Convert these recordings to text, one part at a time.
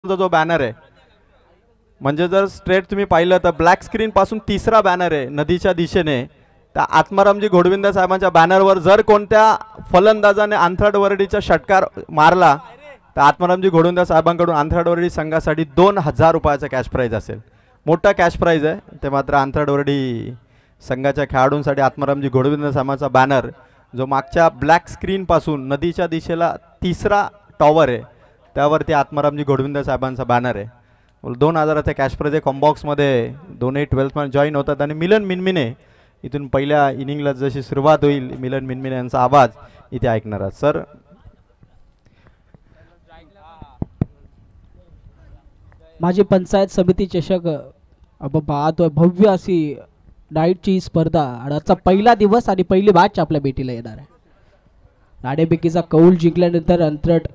जो बॅनर आहे म्हणजे जर स्ट्रेट तुम्ही पाहिलं तर ब्लॅक स्क्रीन पासून तिसरा बॅनर आहे नदीच्या दिशेने. त्या आत्मारामजी घोडविंद साहेबांच्या बॅनरवर जर कोणत्या फलंदाजाने आंथराडवरडीचा षटकार मारला तर आत्मारामजी घोडविंद साहेबांकडून आंथराडवरडी संघासाठी 2000 रुपयाचा कॅश प्राइज असेल. मोठा कॅश प्राइज आहे ते. मात्र आंथराडवरडी संघाच्या खेळाडूंसाठी आत्मारामजी घोडविंद साहेबांचा बॅनर जो मागच्या ब्लॅक स्क्रीन पासून नदीच्या दिशेला तिसरा टॉवर आहे त्यावरती आत्मारामजी घोडविंद साहेबांचा बॅनर आहे. 2000चा कॅश प्राइज आहे. कॉम्बॉक्समध्ये दोन्ही 12th जॉईन होतात आणि मिलन मिनमिने इथून पहिल्या इनिंगला जशी सुरुवात होईल मिलन मिनमिने यांचा आवाज इथे ऐकणार आहात. सर माझी पंचायत समिती चषक पाहतोय भव्य अशी नाईटची स्पर्धा आणि आजचा पहिला दिवस आणि पहिली मॅच आपल्या भेटीला येणार आहे. नाणेफेकीचा कौल जिंकल्यानंतर अंतरट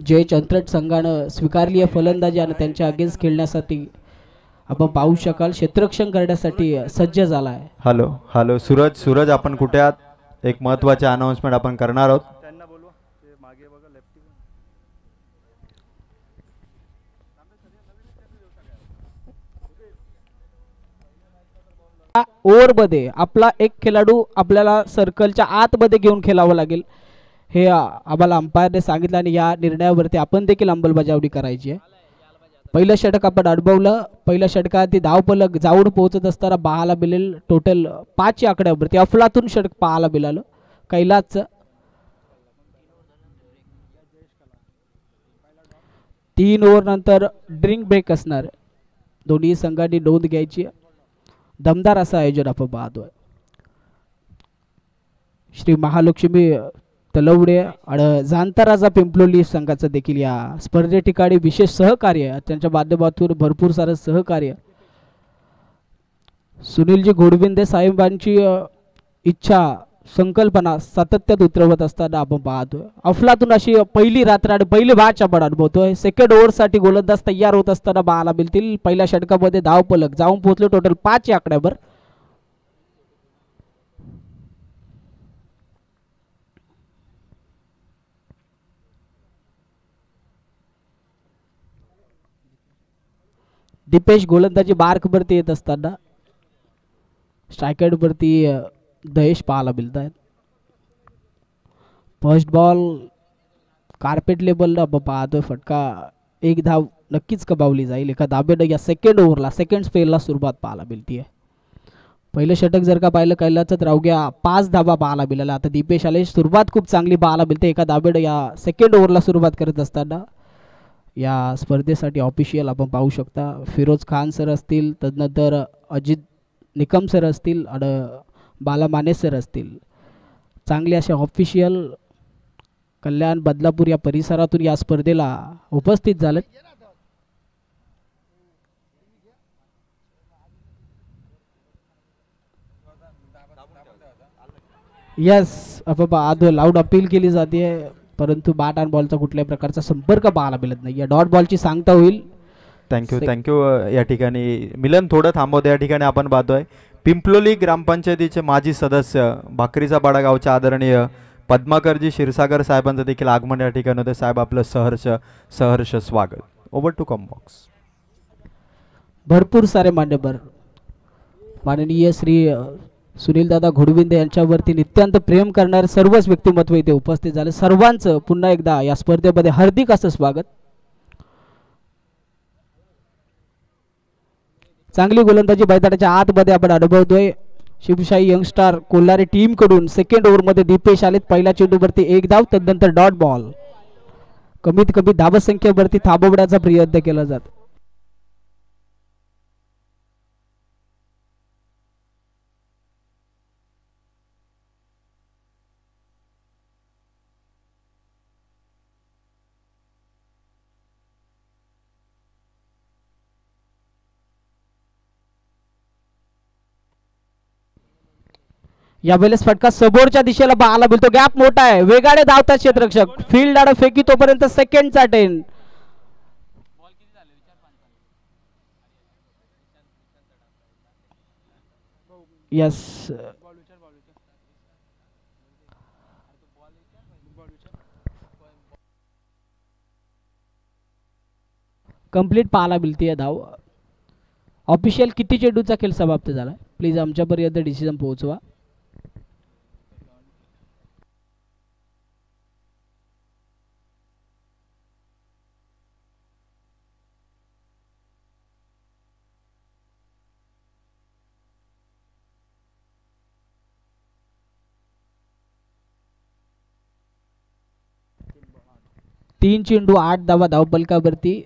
जयच अंतरट संघानं स्वीकारली आहे फलंदाजी आणि त्यांच्या अगेन्स्ट खेळण्यासाठी आपण पाहू शकाल क्षेत्ररक्षण करण्यासाठी सज्ज झाला आहे. हॅलो हॅलो सूरज आपण कुठे आहात? एक महत्त्वाचे अनाउन्समेंट आपण करणार आहोत. ओव्हर मध्ये आपला एक खेळाडू आपल्याला सर्कलच्या आतमध्ये घेऊन खेळावं लागेल हे आम्हाला अंपायरने सांगितलं आणि या निर्णयावरती आपण देखील अंमलबजावणी करायची आहे. पहिलं षटक आपण अनुभवलं. पहिल्या षटकात धावफलक जाऊन पोहोचत असताना पाहायला मिळेल टोटल 5 आकड्यावरती अफलातून षटक पाहायला मिळालं. कैलास 3 ओव्हर नंतर ड्रिंक ब्रेक असणार. दोन्ही संघांनी नोंद घ्यायची. दमदार असं आयोजन आपण पाहतोय. श्री महालक्ष्मी तलवडे आणि जांताराजा पिंपलोली संघाचं देखील या स्पर्धे ठिकाणी विशेष सहकार्य त्यांच्या माध्यमातून भरपूर सारं सहकार्य. सुनीलजी घोडविंदे साहेबांची इच्छा संकल्पना सातत्यात उतरवत असताना आपण पाहतोय. अफलातून अशी पहिली रात्र आणि पहिली मॅच आपण अनुभवतोय. सेकंड ओव्हरसाठी गोलंदाज तयार होत असताना पाहायला मिळतील. पहिल्या षटकामध्ये धावफलक जाऊन पोहोचले टोटल 5 आकड्यावर. दीपेश गोलंदाजी मार्क वरती येत असताना स्ट्रायकर वरती दहेश पाहायला मिळत आहेत. फर्स्ट बॉल कार्पेट लेबलला पाहतोय. फटका एक धाव नक्कीच कमावली जाईल एका धाब्यानं या सेकंड ओव्हरला सेकंड स्पेलला सुरुवात पाहायला मिळते. पहिलं षटक जर का पाहिलं कैलासचं तर अवघ्या 5 धाबा पाहायला मिळाला. आता दीपेश आले सुरुवात खूप चांगली पाहायला मिळते एका धाब्यानं या सेकंड ओव्हरला सुरुवात करत असताना. या स्पर्धेसाठी ऑफिशियल आपण पाहू शकता फिरोज खान सर असतील, तदनंतर अजित निकम सर असतील आणि बाला माने सर असतील. चांगले असे ऑफिशियल कल्याण बदलापूर या परिसरातून या स्पर्धेला उपस्थित झालेत. यस आपण लाऊड अपील केली जाते परंतु बॅट अँड बॉलचा कुठल्याही प्रकारचा संपर्क पाहायला मिळत नाही. या डॉट बॉलची सांगता होईल. थँक्यू या ठिकाणी मिलन थोडं थांबवतो. या ठिकाणी आपण पाहतोय पिंपलोली ग्रामपंचायतीचे माजी सदस्य भाकरीचा पाडा गावचे आदरणीय पद्माकरजी क्षीरसागर साहेबांचं देखील आगमन या ठिकाणी होते. साहेब आपलं सहर्ष स्वागत. Over to com box. भरपूर सारे मान्यवर माननीय श्री सुनीलदादा घोडविंदे यांच्यावरती नित्यांत प्रेम करणारे सर्वच व्यक्तिमत्व इथे उपस्थित झाले. सर्वांचं पुन्हा एकदा या स्पर्धेमध्ये हार्दिक असं स्वागत. चांगली गोलंदाजी मैदानाच्या आतमध्ये आपण अनुभवतोय. शिवशाही यंगस्टार कोल्हारी टीम कडून सेकंड ओव्हर मध्ये दीपेश आलेत. पहिल्या चेंडूवरती 1 धाव तदनंतर डॉट बॉल. कमीत कमी धावसंख्येवरती थांबवण्याचा प्रयत्न केला जातो. यावेळेस फटका समोरच्या दिशेला पाहायला मिळतो. गॅप मोठा आहे. वेगाने धावतात क्षेत्ररक्षक. फील्ड आणि फेकी तोपर्यंत सेकंडचा 10. यस कंप्लीट पाहायला मिळते धाव. ऑफिशियल किती चेंडूचा खेळ समाप्त झाला प्लीज आमच्यापर्यंत डिसिजन पोहोचवा. तीन चेंडू 8 धावा धावपलकावरती.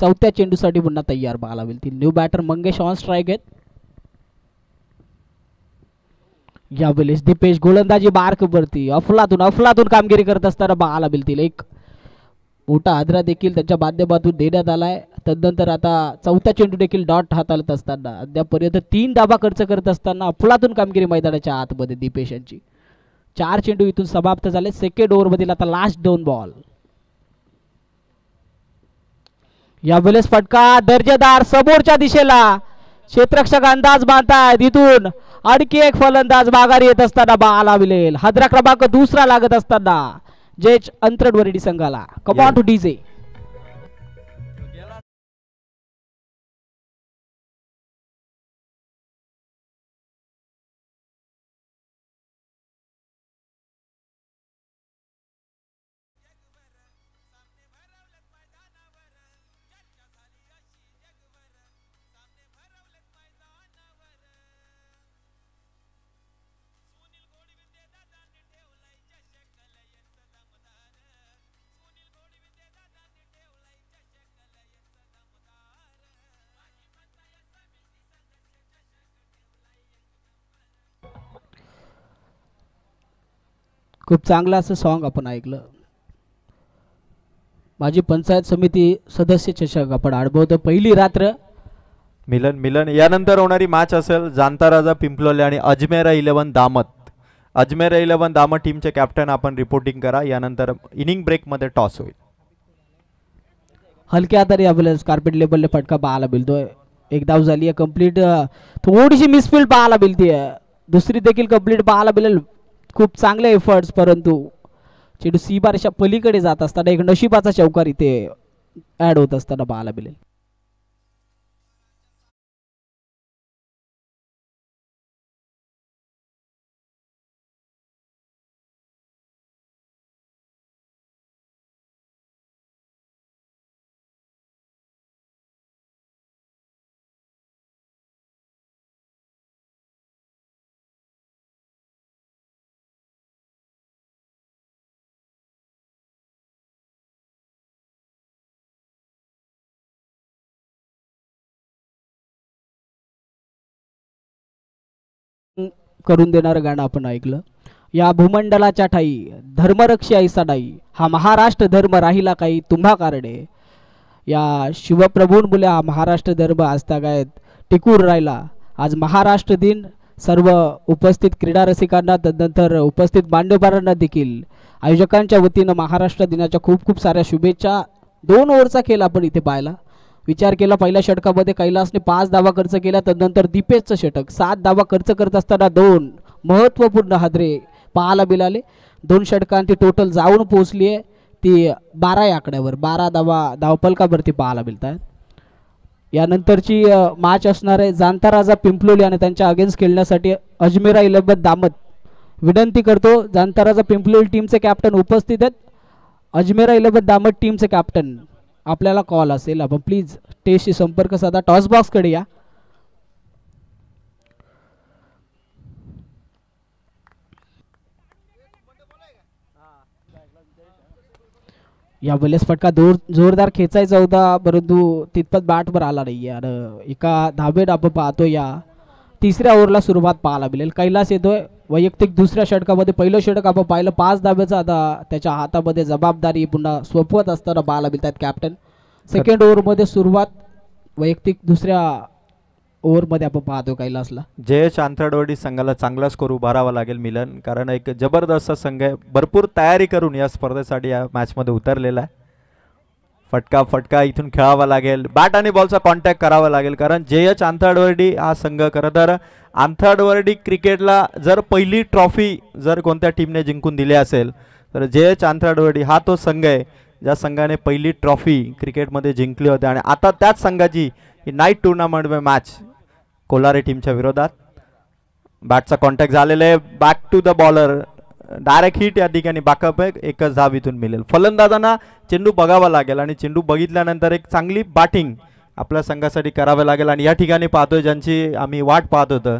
चौथ्या चेंडूसाठी पुन्हा तयार पाहायला मिळतील. New batter Mangesh on strike आहेत. यावेळेस दीपेश गोलंदाजी बारकवरती अफलातून कामगिरी करत असताना पाहायला मिळतील. एक मोठा हादरा देखील त्यांच्या माध्यमातून देण्यात आलाय. तदनंतर आता चौथा चेंडू देखील डॉट हाताळत असताना अद्यापर्यंत 3 धावा खर्च करत असताना अफलातून कामगिरी मैदानाच्या आतमध्ये दीपेश यांची. 4 चेंडू इथून समाप्त झाले. सेकंड ओव्हर मधील आता लास्ट 2 बॉल. यावेळेस फटका दर्जेदार समोरच्या दिशेला. क्षेत्ररक्षक अंदाज बांधतायत. इथून आणखी एक फलंदाज माघारी येत असताना पाहायला मिळेल. हादरा क्रमांक 2 लागत असताना जेच अंतरडवरडी संघाला. Come on two DJ. खूप चांगलं असं सॉन्ग आपण ऐकलं. माझी पंचायत समिती सदस्य चषक आपण अनुभवतो. पहिली रात्र मिलन यानंतर होणारी मॅच असेल जाणता राजा पिंपलोले आणि अजमेरा 11 दामत. अजमेरा 11 दामत टीमचे कॅप्टन आपण रिपोर्टिंग करा. यानंतर इनिंग ब्रेक मध्ये टॉस होईल. हलक्या तरी आपल्याला कार्पेट लेबलने फटका पाहायला मिळतोय. एक धाव झाली आहे कंप्लीट. थोडीशी मिसफील्ड पाहायला मिळते. दुसरी देखील कंप्लीट पाहायला मिळेल. खूप चांगले एफर्ट्स परंतु चेंडू सी बारच्या पलीकडे जात असताना एक नशिबाचा चौकार इथे ऍड होत असताना पाहायला मिळेल. करून देणारं गाणं आपण ऐकलं. या भूमंडलाच्या ठाई धर्मरक्षी ऐसा नाही, हा महाराष्ट्र धर्म राहिला काही तुम्हा कारणे. या शिवप्रभून मुले हा महाराष्ट्र धर्म आजतागायत टिकून राहिला. आज महाराष्ट्र दिन सर्व उपस्थित क्रीडा रसिकांना तदनंतर उपस्थित मान्यवरांना देखील आयोजकांच्या वतीनं महाराष्ट्र दिनाच्या खूप खूप साऱ्या शुभेच्छा. 2 ओव्हरचा खेळ आपण इथे पाहिला. विचार केला पहिल्या षटकामध्ये कैलासने 5 धावा खर्च केला. तदनंतर दीपेशचं षटक 7 धावा खर्च करत असताना 2 महत्त्वपूर्ण हादरे पाहायला मिळाले. 2 षटकांची टोटल जाऊन पोहोचली आहे ती 12 या आकड्यावर. 12 धावा धावपलकावरती पाहायला मिळतात. यानंतरची मॅच असणार आहे जाणता राजा पिंपलोली आणि त्यांच्या अगेन्स्ट खेळण्यासाठी अजमेरा 11 दामत. विनंती करतो जाणता राजा पिंपलोली टीमचे कॅप्टन उपस्थित आहेत. अजमेरा 11 दामत टीमचे कॅप्टन आपल्याला कॉल असेल आपण प्लीज टेस्टशी संपर्क साधा. टॉस बॉक्स कडे या. या वेळेस फटका जोरदार खेचायचा होता परंतु तितपत बॅटवर आला नाही. आणि एका धावेत आपण पाहतो या 3ऱ्या ओव्हरला सुरुवात पाहायला मिळेल. कैलास येतोय वैयक्तिक 2ऱ्या षटकामध्ये. पहिलं षटक आपण पाहिलं 5 धावेचं. आता त्याच्या हातामध्ये जबाबदारी पुन्हा सोपवत असताना पाहायला मिळतात कॅप्टन. सेकंड ओव्हरमध्ये सुरुवात वैयक्तिक 2ऱ्या ओव्हरमध्ये आपण पाहतो कैलासला. जयेश आंथरडवडी संघाला चांगला स्कोर उभारावा लागेल मिलन, कारण एक जबरदस्त संघ आहे. भरपूर तयारी करून या स्पर्धेसाठी या मॅचमध्ये उतरलेला आहे. फटका इथून खेळावा लागेल. बॅट आणि बॉलचा कॉन्टॅक्ट करावा लागेल, कारण जयेश आंथरडवडी हा संघ खरं तर आंथरडवडी क्रिकेटला जर पहिली ट्रॉफी जर कोणत्या टीमने जिंकून दिली असेल तर जयेश आंथरडवडी हा तो संघ आहे ज्या संघाने पहिली ट्रॉफी क्रिकेटमध्ये जिंकली होती आणि आता त्याच संघाची ही नाईट टुर्नामेंट मॅच कोलारे टीमच्या विरोधात. बॅटचा कॉन्टॅक्ट झालेला आहे, back to the bowler, direct hit या ठिकाणी बॅकअप आहे, एकच धाव इथून मिळेल. फलंदाजांना चेंडू बघावा लागेल आणि चेंडू बघितल्यानंतर एक चांगली बॅटिंग आपल्या संघासाठी करावे लागेल. आणि या ठिकाणी पाहतोय ज्यांची आम्ही वाट पाहत होतो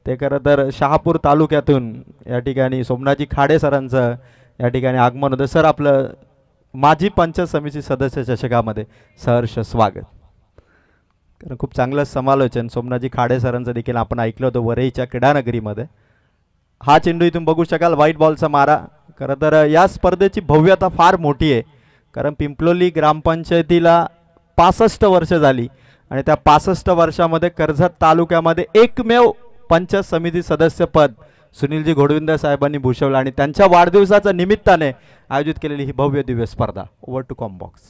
ते खरं तर शहापूर तालुक्यातून या ठिकाणी सोमनाथजी खाडे सरांचं या ठिकाणी आगमन होतं. सर आपलं माजी पंचायत समिती सदस्य चषकामध्ये सहर्ष स्वागत. कारण खूप चांगलं समालोचन सोमनाथजी खाडे सरांचं देखील आपण ऐकलं होतं वरईच्या क्रीडानगरीमध्ये. हा चेंडू इथून बघू शकाल, व्हाईट बॉलचा मारा. खरं तर या स्पर्धेची भव्यता फार मोठी आहे, कारण पिंपलोली ग्रामपंचायतीला 65 वर्ष झाली आणि त्या 65 वर्षामध्ये कर्जत तालुक्यामध्ये एकमेव पंचायत समिती सदस्यपद सुनीलजी घोडविंदर साहेबांनी भूषवलं आणि त्यांच्या वाढदिवसाच्या निमित्ताने आयोजित केलेली ही भव्य दिव्य स्पर्धा. Over to com box.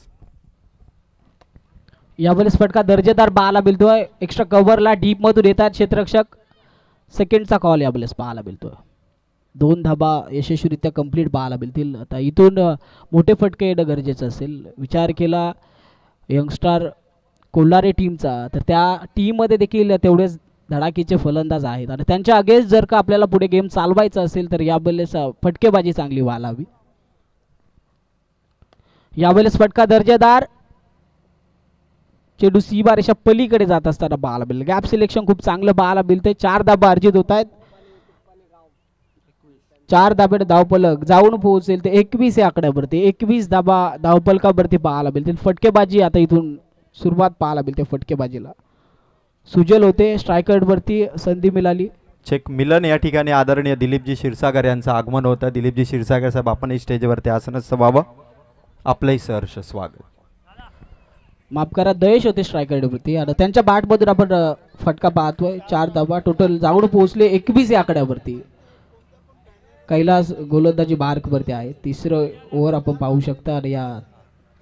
यावेळेस फटका दर्जेदार पाहायला मिळतोय. एक्स्ट्रा कव्हरला डीप मधून येतात क्षेत्ररक्षक. सेकंडचा कॉल यावेळेस पाहायला मिळतोय. 2 धाबा यशस्वीरित्या कंप्लीट पाहायला मिळतील. आता इथून मोठे फटके येणं गरजेचं असेल. विचार केला यंगस्टार कोल्हारे टीमचा तर त्या टीममध्ये देखील तेवढेच धडाकीचे फलंदाज आहेत आणि त्यांच्या अगेन्स्ट जर का आपल्याला पुढे गेम चालवायचा असेल तर यावेळेस फटकेबाजी चांगली व्हायला हवी. यावेळेस फटका दर्जेदार, चेंडू सीमा रेषा पलीकडे जात असताना पाहायला मिळेल. गॅप सिलेक्शन खूप चांगलं पाहायला मिळतंय. 4 धाबा अर्जित होत आहेत. 4 धाब्याने धावफलक जाऊन पोहोचेल ते 21 या आकड्यावरती. 21 धाबा धावफलकावरती पाहायला मिळतील. फटकेबाजी आता इथून सुरुवात पाहायला मिळते. फटकेबाजीला सुजल होते, स्ट्रायकर वरती संधी मिळाली. चेक मिलन या ठिकाणी आदरणीय दिलीपजी क्षीरसागर यांचं आगमन होतं. दिलीपजी क्षीरसागर साहेब आपण स्टेजवरती आसनस्थ व्हावं. आपलंही सहर्ष स्वागत. माफ करा, दयेश होते स्ट्रायकर वरती आणि त्यांच्या बॅटमधून आपण फटका पाहतोय. 4 धाबा टोटल जाऊन पोहोचले 21 या आकड्यावरती. कैलास गोलंदाजी मार्कवरती आहे. तिसरं ओव्हर आपण पाहू शकता आणि या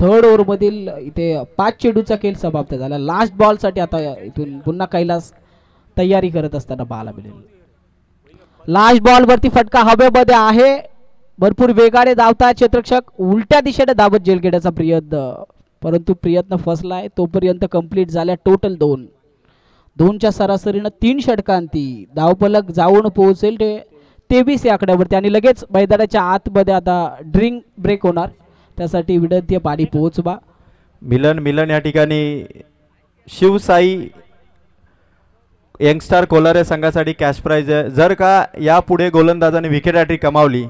थर्ड ओव्हरमधील इथे 5 चेंडूचा खेळ समाप्त झाला. लास्ट बॉलसाठी आता इथून पुन्हा कैलास तयारी करत असताना पाहायला मिळेल. लास्ट बॉलवरती फटका हवेमध्ये आहे. भरपूर वेगाने धावतात क्षेत्ररक्षक. उलट्या दिशेने धावत जेल घेण्याचा प्रयत्न, परंतु प्रयत्न फसलाय. तोपर्यंत कंप्लीट झाल्या टोटल 2च्या सरासरीनं 3 षटकांती धावफलक जाऊन पोहोचेल ते 23 या आकड्यावरती आणि लगेच मैदानाच्या आतमध्ये आता ड्रिंक ब्रेक होणार. त्यासाठी विनंती आहे पाणी पोहोचवा. मिलन या ठिकाणी शिवसाई यंगस्टार कोलारे संघासाठी कॅश प्राइज आहे. जर का यापुढे गोलंदाजाने विकेट हॅट्रिक कमावली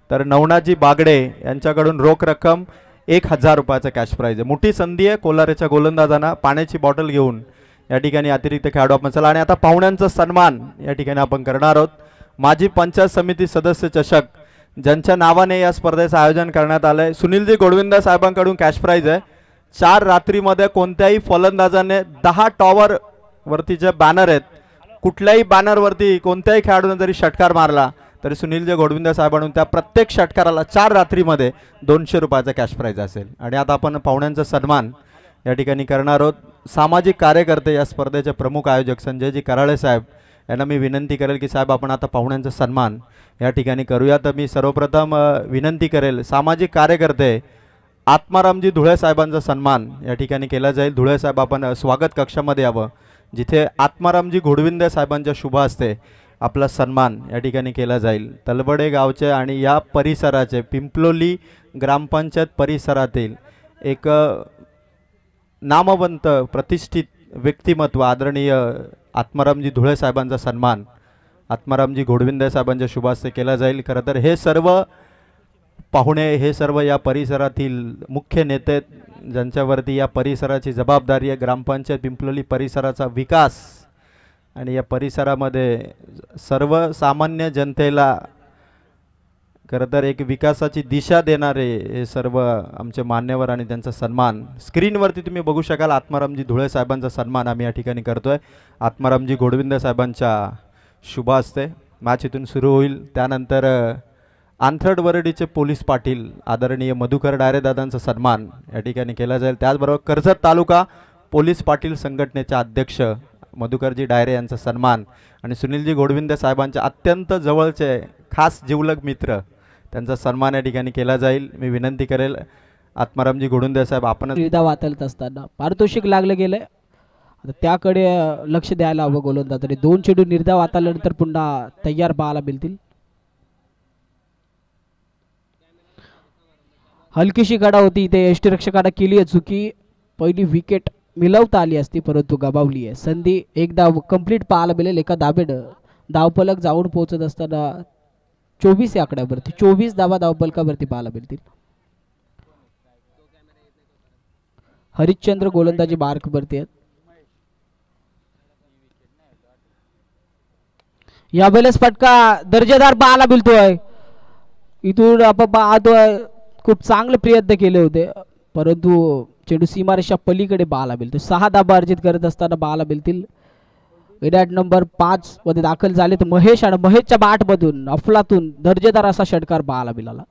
तर नवनाथजी बागडे यांच्याकडून रोख रक्कम 1000 रुपयाचा कॅश प्राइज आहे. मोठी संधी आहे कोलारेच्या गोलंदाजांना. पाण्याची बॉटल घेऊन या ठिकाणी अतिरिक्त खेळाडू आपण चला. आणि आता पाहुण्यांचा सन्मान या ठिकाणी आपण करणार आहोत. माजी पंचायत समिती सदस्य चषक ज्यांच्या नावाने या स्पर्धेचं आयोजन करण्यात आलं आहे, सुनीलजी घोडविंदर साहेबांकडून कॅश प्राइज आहे. 4 रात्रीमध्ये कोणत्याही फलंदाजाने 10 टॉवर वरती जे बॅनर आहेत, कुठल्याही बॅनरवरती कोणत्याही खेळाडूने जरी षटकार मारला तरी सुनीलजी घोडविंदर साहेबांकडून त्या प्रत्येक षटकाराला 4 रात्रीमध्ये 200 रुपयाचा कॅश प्राइज असेल. आणि आता आपण पाहुण्यांचा सन्मान या ठिकाणी करणार आहोत. सामाजिक कार्यकर्ते या स्पर्धेचे प्रमुख आयोजक संजयजी कराळे साहेब यांना मी विनंती करेल की साहेब आपण आता पाहुण्यांचा सन्मान या ठिकाणी करूया. तर मी सर्वप्रथम विनंती करेल सामाजिक कार्यकर्ते आत्मारामजी धुळे साहेबांचा सन्मान या ठिकाणी केला जाईल. धुळे साहेब आपण स्वागत कक्षामध्ये यावं, जिथे आत्मारामजी घोडविंदर साहेबांच्या शुभ हस्ते आपला सन्मान या ठिकाणी केला जाईल. तलबडे गावचे आणि या परिसराचे पिंपलोली ग्रामपंचायत परिसरातील एक नामवंत प्रतिष्ठित व्यक्तिमत्व आदरणीय आत्मारामजी धुळे साहेबांचा सन्मान आत्मारामजी घोडविंदर साहेबांच्या शुभ हस्ते केला जाईल. खरं तर हे सर्व पाहुणे, हे सर्व या परिसरातील मुख्य नेते ज्यांच्यावरती या परिसराची जबाबदारी आहे. ग्रामपंचायत पिंपलोली परिसराचा विकास आणि या परिसरामध्ये सर्वसामान्य जनतेला खरं तर एक विकासाची दिशा देणारे हे सर्व आमचे मान्यवर आणि त्यांचा सन्मान स्क्रीनवरती तुम्ही बघू शकाल. आत्मारामजी धुळे साहेबांचा सन्मान आम्ही या ठिकाणी करतोय. आत्मारामजी घोडविंदर साहेबांच्या शुभ हस्ते मॅच इथून सुरू होईल. त्यानंतर आंथरड वरडीचे पोलीस पाटील आदरणीय मधुकर डायरेदादांचा सन्मान या ठिकाणी केला जाईल. त्याचबरोबर कर्जत तालुका पोलीस पाटील संघटनेचे अध्यक्ष मधुकरजी डायरे यांचा सन्मान आणि सुनीलजी घोडविंदर साहेबांच्या अत्यंत जवळचे खास जिवलग मित्र त्यांचा सन्मान या ठिकाणी केला जाईल. मी विनंती करेल आत्मारामजी घोडुंदे साहेब आपण निर्धाव हाताळत असताना पारितोषिक लागलं गेलंय. आता त्याकडे लक्ष द्यायला हवं गोलंदाजाने. 2 चेंडू निर्धाव हाताळल्यानंतर पुन्हा तयार पाहायला मिळतील. हलकीशी गडा होती इथे यष्टीरक्षकाने केली आहे चुकी. पहिली विकेट मिळवता आली असती परंतु गमावली आहे. संधी एक धाव कंप्लीट पाहायला मिळेल एका धाबेनं. धावफलक जाऊन पोहोचत असताना 24 या आकड्यावरती 24 धावा धावफलकावरती पाहायला मिळतील. हरिश्चंद्र गोलंदाजी मार्क वरती आहेत. यावेळेस फटका दर्जेदार पाहायला मिळतोय. इथून आपण पाहतोय खूप चांगले प्रयत्न केले होते परंतु चेंडू सीमारेषा पलीकडे पाहायला मिळतो. 6 धाबा अर्जित करत असताना पाहायला मिळतील. विराट नंबर 5 मध्ये दाखल झाले तर महेश आणि महेशच्या बॅट मधून अफलातून दर्जेदार असा षटकार पाहायला मिळाला.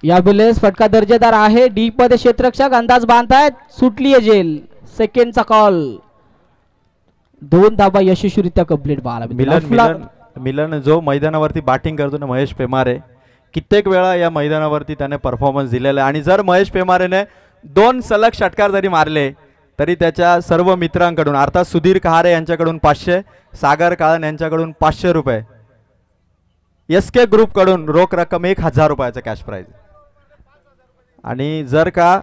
यावेळेस फटका दर्जेदार आहे. डीप मध्ये क्षेत्ररक्षक अंदाज बांधतायत. सुटली आहे जेल. सेकंडचा कॉल. 2 धाबा यशस्वीरित्या कंप्लीट पाहायला मिलन जो मैदानावरती बॅटिंग करतो ना महेश पेमारे, कित्येक वेळा या मैदानावरती त्याने परफॉर्मन्स दिलेला आहे. आणि जर महेश पेमारेने 2 सलग षटकार जरी मारले तरी त्याच्या सर्व मित्रांकडून अर्थात सुधीर कहारे यांच्याकडून 500, सागर काळन यांच्याकडून 500 रुपये, SK ग्रुप कडून रोख रक्कम 1000 रुपयाचं कॅश प्राइज. आणि जर का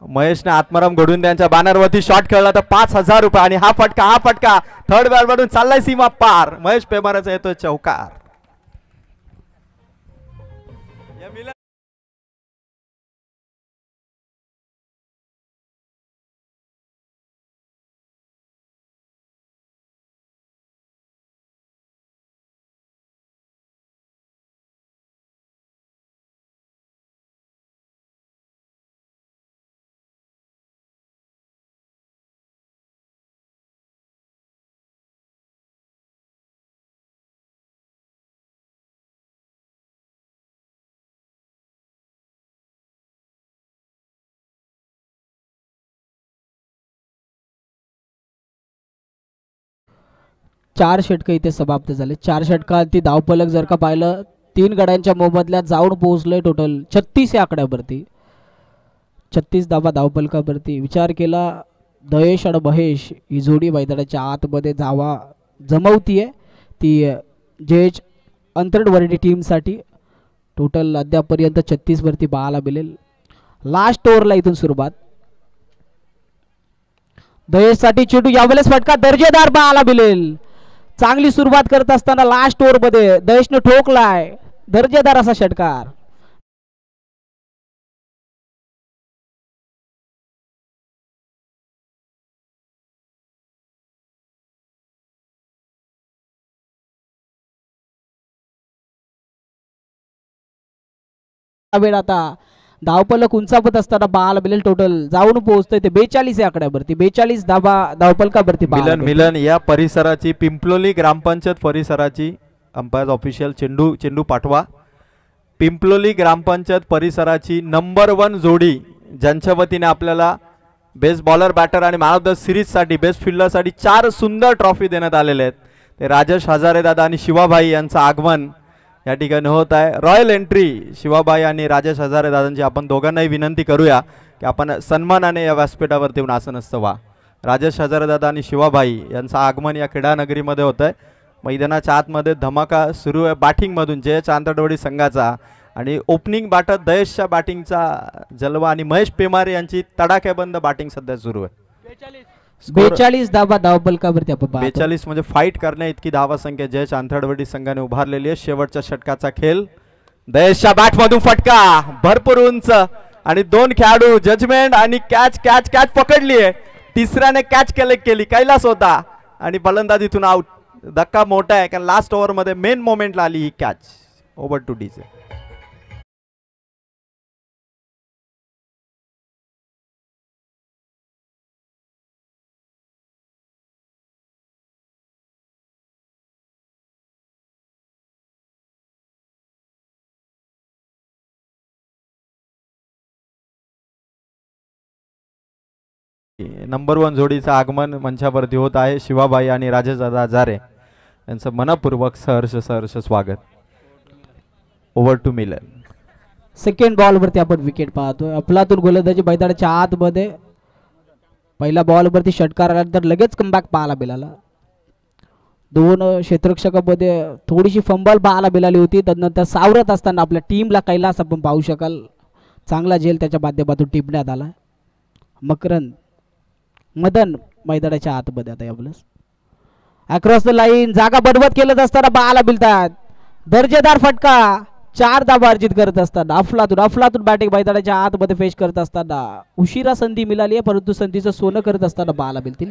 महेशने आत्माराम घोडुंदे यांच्या बॅनरवरती शॉट खेळला तर 5000 रुपये. आणि हा फटका थर्ड बॅट मधून चाललाय सीमा पार. महेश पेमारेचा येतोय चौकार. चार षटकं इथे समाप्त झाले. 4 षटकांती धावफलक जर का पाहिलं 3 गड्यांच्या मोबदल्यात जाऊन पोहोचले. टोटल 36 या आकड्यावरती 36 धावा धावफलकावरती. विचार केला दयेश आणि महेश ही जोडी मैदानाच्या आतमध्ये धावा जमवतीये ती जेच अंतरवरती टीमसाठी. टोटल अद्यापर्यंत 36 वरती पाहायला मिळेल. लास्ट ओव्हरला इथून सुरुवात. दयेशसाठी चेंडू यावेळेस फटका दर्जेदार पाहायला मिळेल. चांगली सुरुवात करत असताना लास्ट ओव्हर मध्ये दयेशने ठोकलाय दर्जेदार असा षटकार. वेळ आता धावफलक उंचावत असताना पाहायला मिळेल. टोटल जाऊन पोहोचतोय ते 42 या आकड्यावरती. 42 धावा धावफलकावरती. मिलन या परिसराची पिंपलोली ग्रामपंचायत परिसराची अंपायर ऑफिशियल चेंडू पाठवा. पिंपलोली ग्रामपंचायत परिसराची नंबर 1 जोडी ज्यांच्या वतीने आपल्याला बेस्ट बॉलर बॅटर आणि मॅन ऑफ द सिरीज साठी बेस्ट फिल्डरसाठी 4 सुंदर ट्रॉफी देण्यात आलेले आहेत. ते राजेश हजारे दादा आणि शिवाभाई यांचं आगमन या ठिकाणी होत आहे. रॉयल एंट्री शिवाबाई आणि राजेश हजारे दादांची आपण दोघांनाही विनंती करूया की आपण सन्मानाने या व्यासपीठावरती येऊन आसनस्थ व्हा. राजेश हजारे दादा आणि शिवाबाई यांचं आगमन या क्रीडानगरीमध्ये होत आहे. मैदानाच्या आतमध्ये धमाका सुरू आहे बॅटिंगमधून जय चांदडवडी संघाचा. आणि ओपनिंग बॅटर दयेशच्या बॅटिंगचा जलवा आणि महेश पेमारे यांची तडाख्याबंद बॅटिंग सध्या सुरू आहे. 42 धावा धावफलकावरती. 42 म्हणजे फाईट करण्या इतकी धावा संख्या जय चांदडवडी संघाने उभारलेली आहे. शेवटच्या षटकाचा खेळ. दयेशच्या बॅट मधून फटका भरपूर उंच आणि 2 खेळाडू जजमेंट आणि कॅच कॅच कॅच पकडली आहे. तिसऱ्याने कॅच केली कैलास होता आणि फलंदाज इथून आउट. धक्का मोठा आहे कारण लास्ट ओव्हर मध्ये मेन मोमेंटला आली ही catch. Over to DJ. Number 1 जोडीचं आगमन मंचावरती होत आहे. शिवाबाई आणि राजेशदादा हजारे यांचं मनपूर्वक सहर्ष स्वागत. Over to Milan. Second ball वरती आपण विकेट पाहतोय. अफलातून गोलंदाजी मैदानाच्या आतमध्ये. पहिल्या बॉल वरती षटकार आल्यानंतर लगेच कमबॅक पाहायला मिळाला. दोन क्षेत्ररक्षकामध्ये थोडीशी फंबल पाहायला मिळाली होती. त्यानंतर सावरत असताना आपल्या टीमला कैलास आपण पाहू शकाल. चांगला झेल त्याच्या माध्यमातून टिपण्यात आला. मकरंद मदन मैदानाच्या आतमध्ये आता याबलस अक्रॉस द लाईन जागा बनवत केलं असताना पाहायला मिळतात. दर्जेदार फटका. 4 धावा अर्जित करत असताना अफलातून बॅटिंग मैदानाच्या आतमध्ये फेस करत असताना उशिरा संधी मिळाली आहे, परंतु संधीचं सोनं करत असताना पाहायला मिळतील.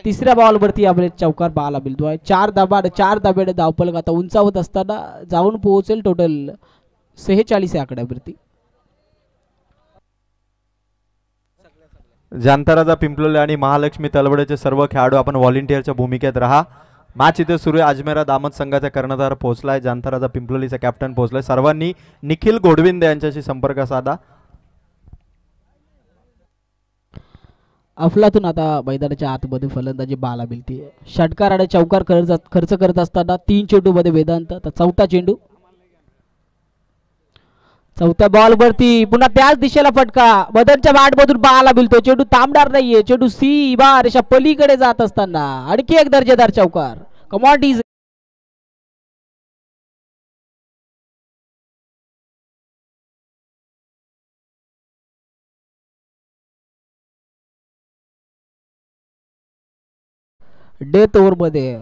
तिसऱ्या बॉलवरती आपले चौकार पाहायला मिळतोय. 4 धाब्याने धावफलक आता उंचावत असताना जाऊन पोहोचेल टोटल 46 या आकड्यावरती. जांताराजा पिंपलोली आणि महालक्ष्मी तलवडेचे सर्व खेळाडू आपण व्हॉलेंटिअरच्या भूमिकेत राहा. मॅच इथे सुरू आहे. अजमेरा दामत संघाचा कर्णधार पोहोचलाय. जांताराजा पिंपलोलीचा कॅप्टन पोहोचलाय. सर्वांनी निखिल घोडविंदे यांच्याशी संपर्क साधा. अफलातून आता मैदानाच्या आतमध्ये फलंदाजी पाहायला मिळते. षटकार आणि चौकार खर्च करत असताना 3 चेंडू मध्ये वेदांत. आता चौथा चेंडू. चौथ्या बॉल वरती पुन्हा त्याच दिशेला फटका मदनच्या बॅट मधून पाहायला मिळतो. चेंडू थांबणार नाहीये. चेंडू सीमा रेषा पलीकडे जात असताना आणखी एक दर्जेदार चौकार. कमॉडिटीज डेथ ओव्हर मध्ये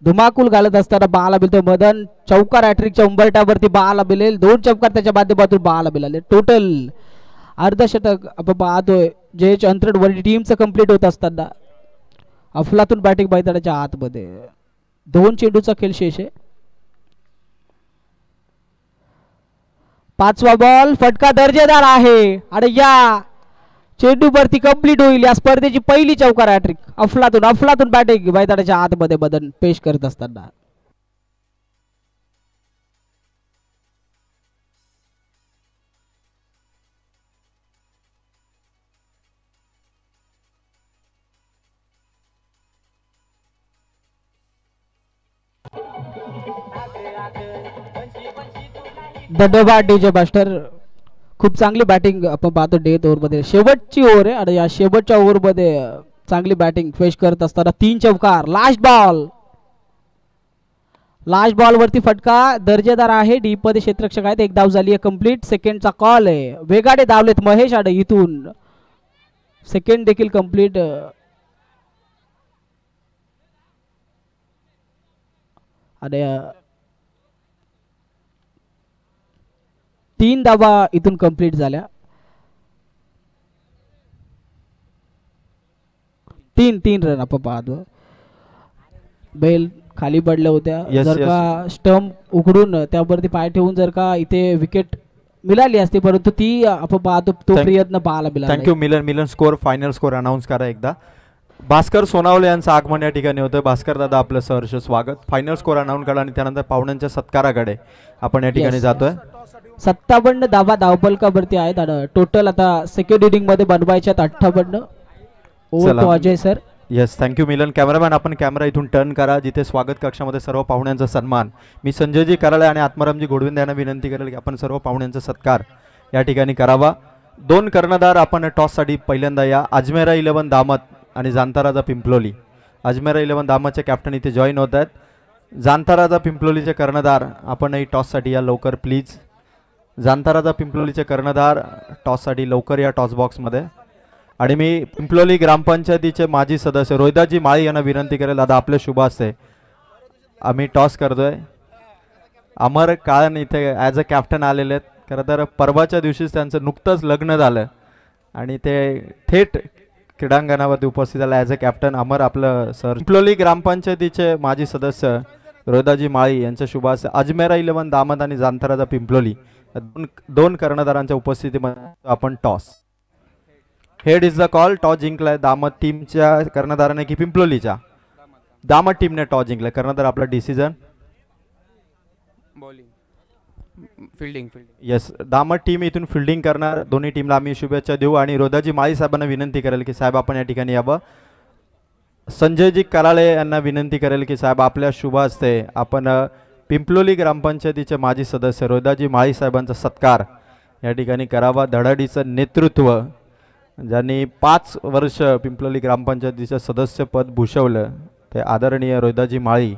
धुमाकूल घालत असताना पाहायला मिळतो. मदन चौकार हॅट्रिकच्या उंबरट्यावरती पाहायला मिळेल. 2 चौकार त्याच्या माध्यमातून पाहायला मिळाले. टोटल अर्धशतक आपण पाहतोय. जे 100 वर टीमचं कंप्लीट होत असताना अफलातून बॅटिंग मैदानाच्या आतमध्ये 2 चेंडूचा खेळ शेष आहे. 5वा बॉल फटका दर्जेदार आहे आणि या चेंडू वरती कंप्लीट होईल या स्पर्धेची पहिली चौकार हॅट्रिक. अफलातून बॅटिंग मैदानाच्या आतमध्ये बदन पेश करत असताना धन्यवाद डीजे मास्टर. खूप चांगली बॅटिंग आपण पाहतो डेथ ओव्हर मध्ये. शेवटची ओव्हर आहे आणि या शेवटच्या ओव्हर मध्ये चांगली बॅटिंग फेस करत असताना 3 चौकार. लास्ट बॉल वरती फटका दर्जेदार आहे. डीप मध्ये क्षेत्ररक्षक आहेत. 1 धाव झाली आहे कंप्लीट. सेकंडचा कॉल आहे. वेगाने धावलेत महेश आणि इथून सेकंड देखील कंप्लीट. आणि 3 धावा इथून कंप्लीट झाल्या. 3 रन आपण पाहतो. बेल खाली पडल्या होत्या. जर का स्टंप उघडून त्यावरती पाय ठेवून जर का इथे विकेट मिळाली असती, परंतु ती आपण पाहतो तो प्रयत्न पाहायला मिळाला. थँक्यू मिलन स्कोर फायनल स्कोर अनाऊन्स करा एकदा. भास्कर सोनावले यांचं आगमन या ठिकाणी होतं. भास्कर दादा आपलं सहर्ष स्वागत. फायनल स्कोर अनाऊन्स करा आणि त्यानंतर पाहुण्यांच्या सत्काराकडे आपण या ठिकाणी जातोय. 57 धावा धावफलकावरती आहेत आणि टोटल आता सेकंड इनिंग मध्ये बनवायच्यात 58. Over to Ajay sir. Yes thank you Milan. Cameraman आपण कॅमेरा इथून टर्न करा जिथे स्वागत कक्षामध्ये सर्व पाहुण्यांचा सन्मान. मी संजयजी कराळे आणि आत्मारामजी घोडविंदे यांना विनंती करेल की आपण सर्व पाहुण्यांचा सत्कार या ठिकाणी करावा. 2 कर्णधार आपण टॉससाठी पहिल्यांदा या. अजमेरा 11 दामत आणि जांताराजा पिंपलोली. अजमेरा 11 दामतचे कॅप्टन इथे जॉईन होत आहेत. जांताराजा पिंपलोलीचे कर्णधार आपणही टॉससाठी या लवकर प्लीज. जांताराजा पिंपलोलीचे कर्णधार टॉससाठी लवकर या टॉस बॉक्समध्ये. आणि मी पिंपलोली ग्रामपंचायतीचे माजी सदस्य रोहिदाजी माळी यांना विनंती करेल दादा आपले शुभ असते. आम्ही टॉस करतोय. अमर काळन इथे ॲज अ कॅप्टन आलेले आहेत. खरं तर परवाच्या दिवशीच त्यांचं नुकतंच लग्न झालं आणि ते थेट क्रीडांगणावरती उपस्थित झाले ॲज अ कॅप्टन. अमर आपलं सर. पिंपलोली ग्रामपंचायतीचे माजी सदस्य रोहिदाजी माळी यांच्या शुभ असते. अजमेरा 11 दामत आणि जांताराजा पिंपलोली 2 कर्णधारांच्या उपस्थितीमध्ये आपण toss. Head is the call. Toss जिंकलाय दामत टीमच्या कर्णधाराने की पिंपलोलीच्या? दामत टीमने टॉस जिंकलाय. कर्णधार आपला डिसिजन. फिल्डिंग येस, दामट टीम इथून फिल्डिंग करणार. दोन्ही टीमला आम्ही शुभेच्छा देऊ आणि रोदाजी माळी साहेबांना विनंती करेल की साहेब आपण या ठिकाणी यावं. संजयजी कराळे यांना विनंती करेल की साहेब आपल्या शुभ हस्ते आपण पिंपलोली ग्रामपंचायतीचे माजी सदस्य रोदाजी माळी साहेबांचा सत्कार या ठिकाणी करावा. धडाडीचं नेतृत्व ज्यांनी 5 वर्ष पिंपलोली ग्रामपंचायतीचं सदस्यपद भूषवलं ते आदरणीय रोदाजी माळी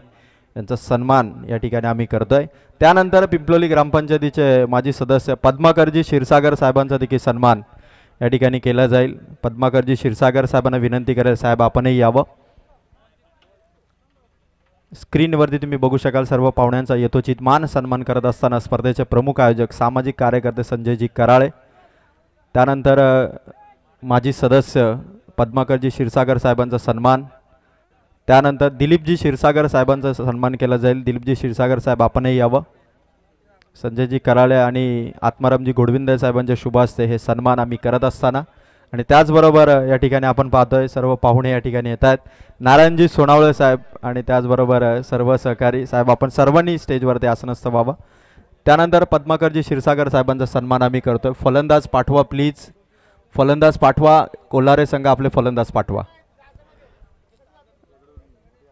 यांचा सन्मान या ठिकाणी आम्ही करतोय. त्यानंतर पिंपलोली ग्रामपंचायतीचे माजी सदस्य पद्माकरजी क्षीरसागर साहेबांचा देखील सन्मान या ठिकाणी केला जाईल. पद्माकरजी क्षीरसागर साहेबांना विनंती करेल साहेब आपणही यावं. स्क्रीनवरती तुम्ही बघू शकाल सर्व पाहुण्यांचा यथोचित मान सन्मान करत असताना स्पर्धेचे प्रमुख आयोजक सामाजिक कार्यकर्ते संजयजी कराळे, त्यानंतर माजी सदस्य पद्माकरजी क्षीरसागर साहेबांचा सन्मान, त्यानंतर दिलीपजी क्षीरसागर साहेबांचा सन्मान केला जाईल. दिलीपजी क्षीरसागर साहेब आपणही यावं. संजयजी कराळे आणि आत्मारामजी गोडविंदे साहेबांच्या शुभ हस्ते हे सन्मान आम्ही करत असताना आणि त्याचबरोबर या ठिकाणी आपण पाहतोय सर्व पाहुणे या ठिकाणी येत आहेत. नारायणजी सोनावळे साहेब आणि त्याचबरोबर सर्व सहकारी साहेब आपण सर्वांनी स्टेजवरती आसनस्थ व्हावं. त्यानंतर पद्माकरजी क्षीरसागर साहेबांचा सन्मान आम्ही करतोय. फलंदाज पाठवा प्लीज, फलंदाज पाठवा. कोल्हारे संघ आपले फलंदाज पाठवा.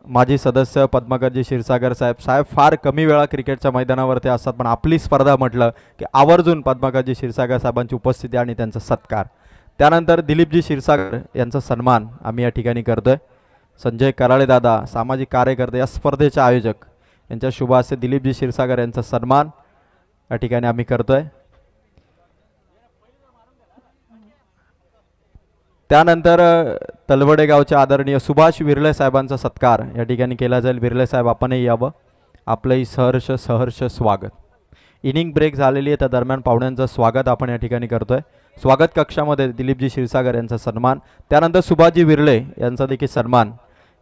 माजी सदस्य पद्माकरजी क्षीरसागर साहेब साहेब फार कमी वेळा क्रिकेटच्या मैदानावरती असतात पण आपली स्पर्धा म्हटलं की आवर्जून पद्माकरजी क्षीरसागर साहेबांची उपस्थिती आणि त्यांचा सत्कार. त्यानंतर दिलीपजी क्षीरसागर यांचा सन्मान आम्ही या ठिकाणी करतोय. संजय कराळे दादा सामाजिक कार्यकर्ते या स्पर्धेचे आयोजक यांच्या शुभ हस्ते दिलीपजी क्षीरसागर यांचा सन्मान या ठिकाणी आम्ही करतोय. त्यानंतर तलवडे गावचे आदरणीय सुभाष विर्ले साहेबांचा सत्कार या ठिकाणी केला जाईल. विर्ले साहेब आपणही यावं. आपलंही सहर्ष स्वागत. इनिंग ब्रेक झालेली आहे त्या दरम्यान पाहुण्यांचं स्वागत आपण या ठिकाणी करतोय. स्वागत कक्षामध्ये दिलीपजी क्षीरसागर यांचा सन्मान, त्यानंतर सुभाषजी विर्ले यांचा देखील सन्मान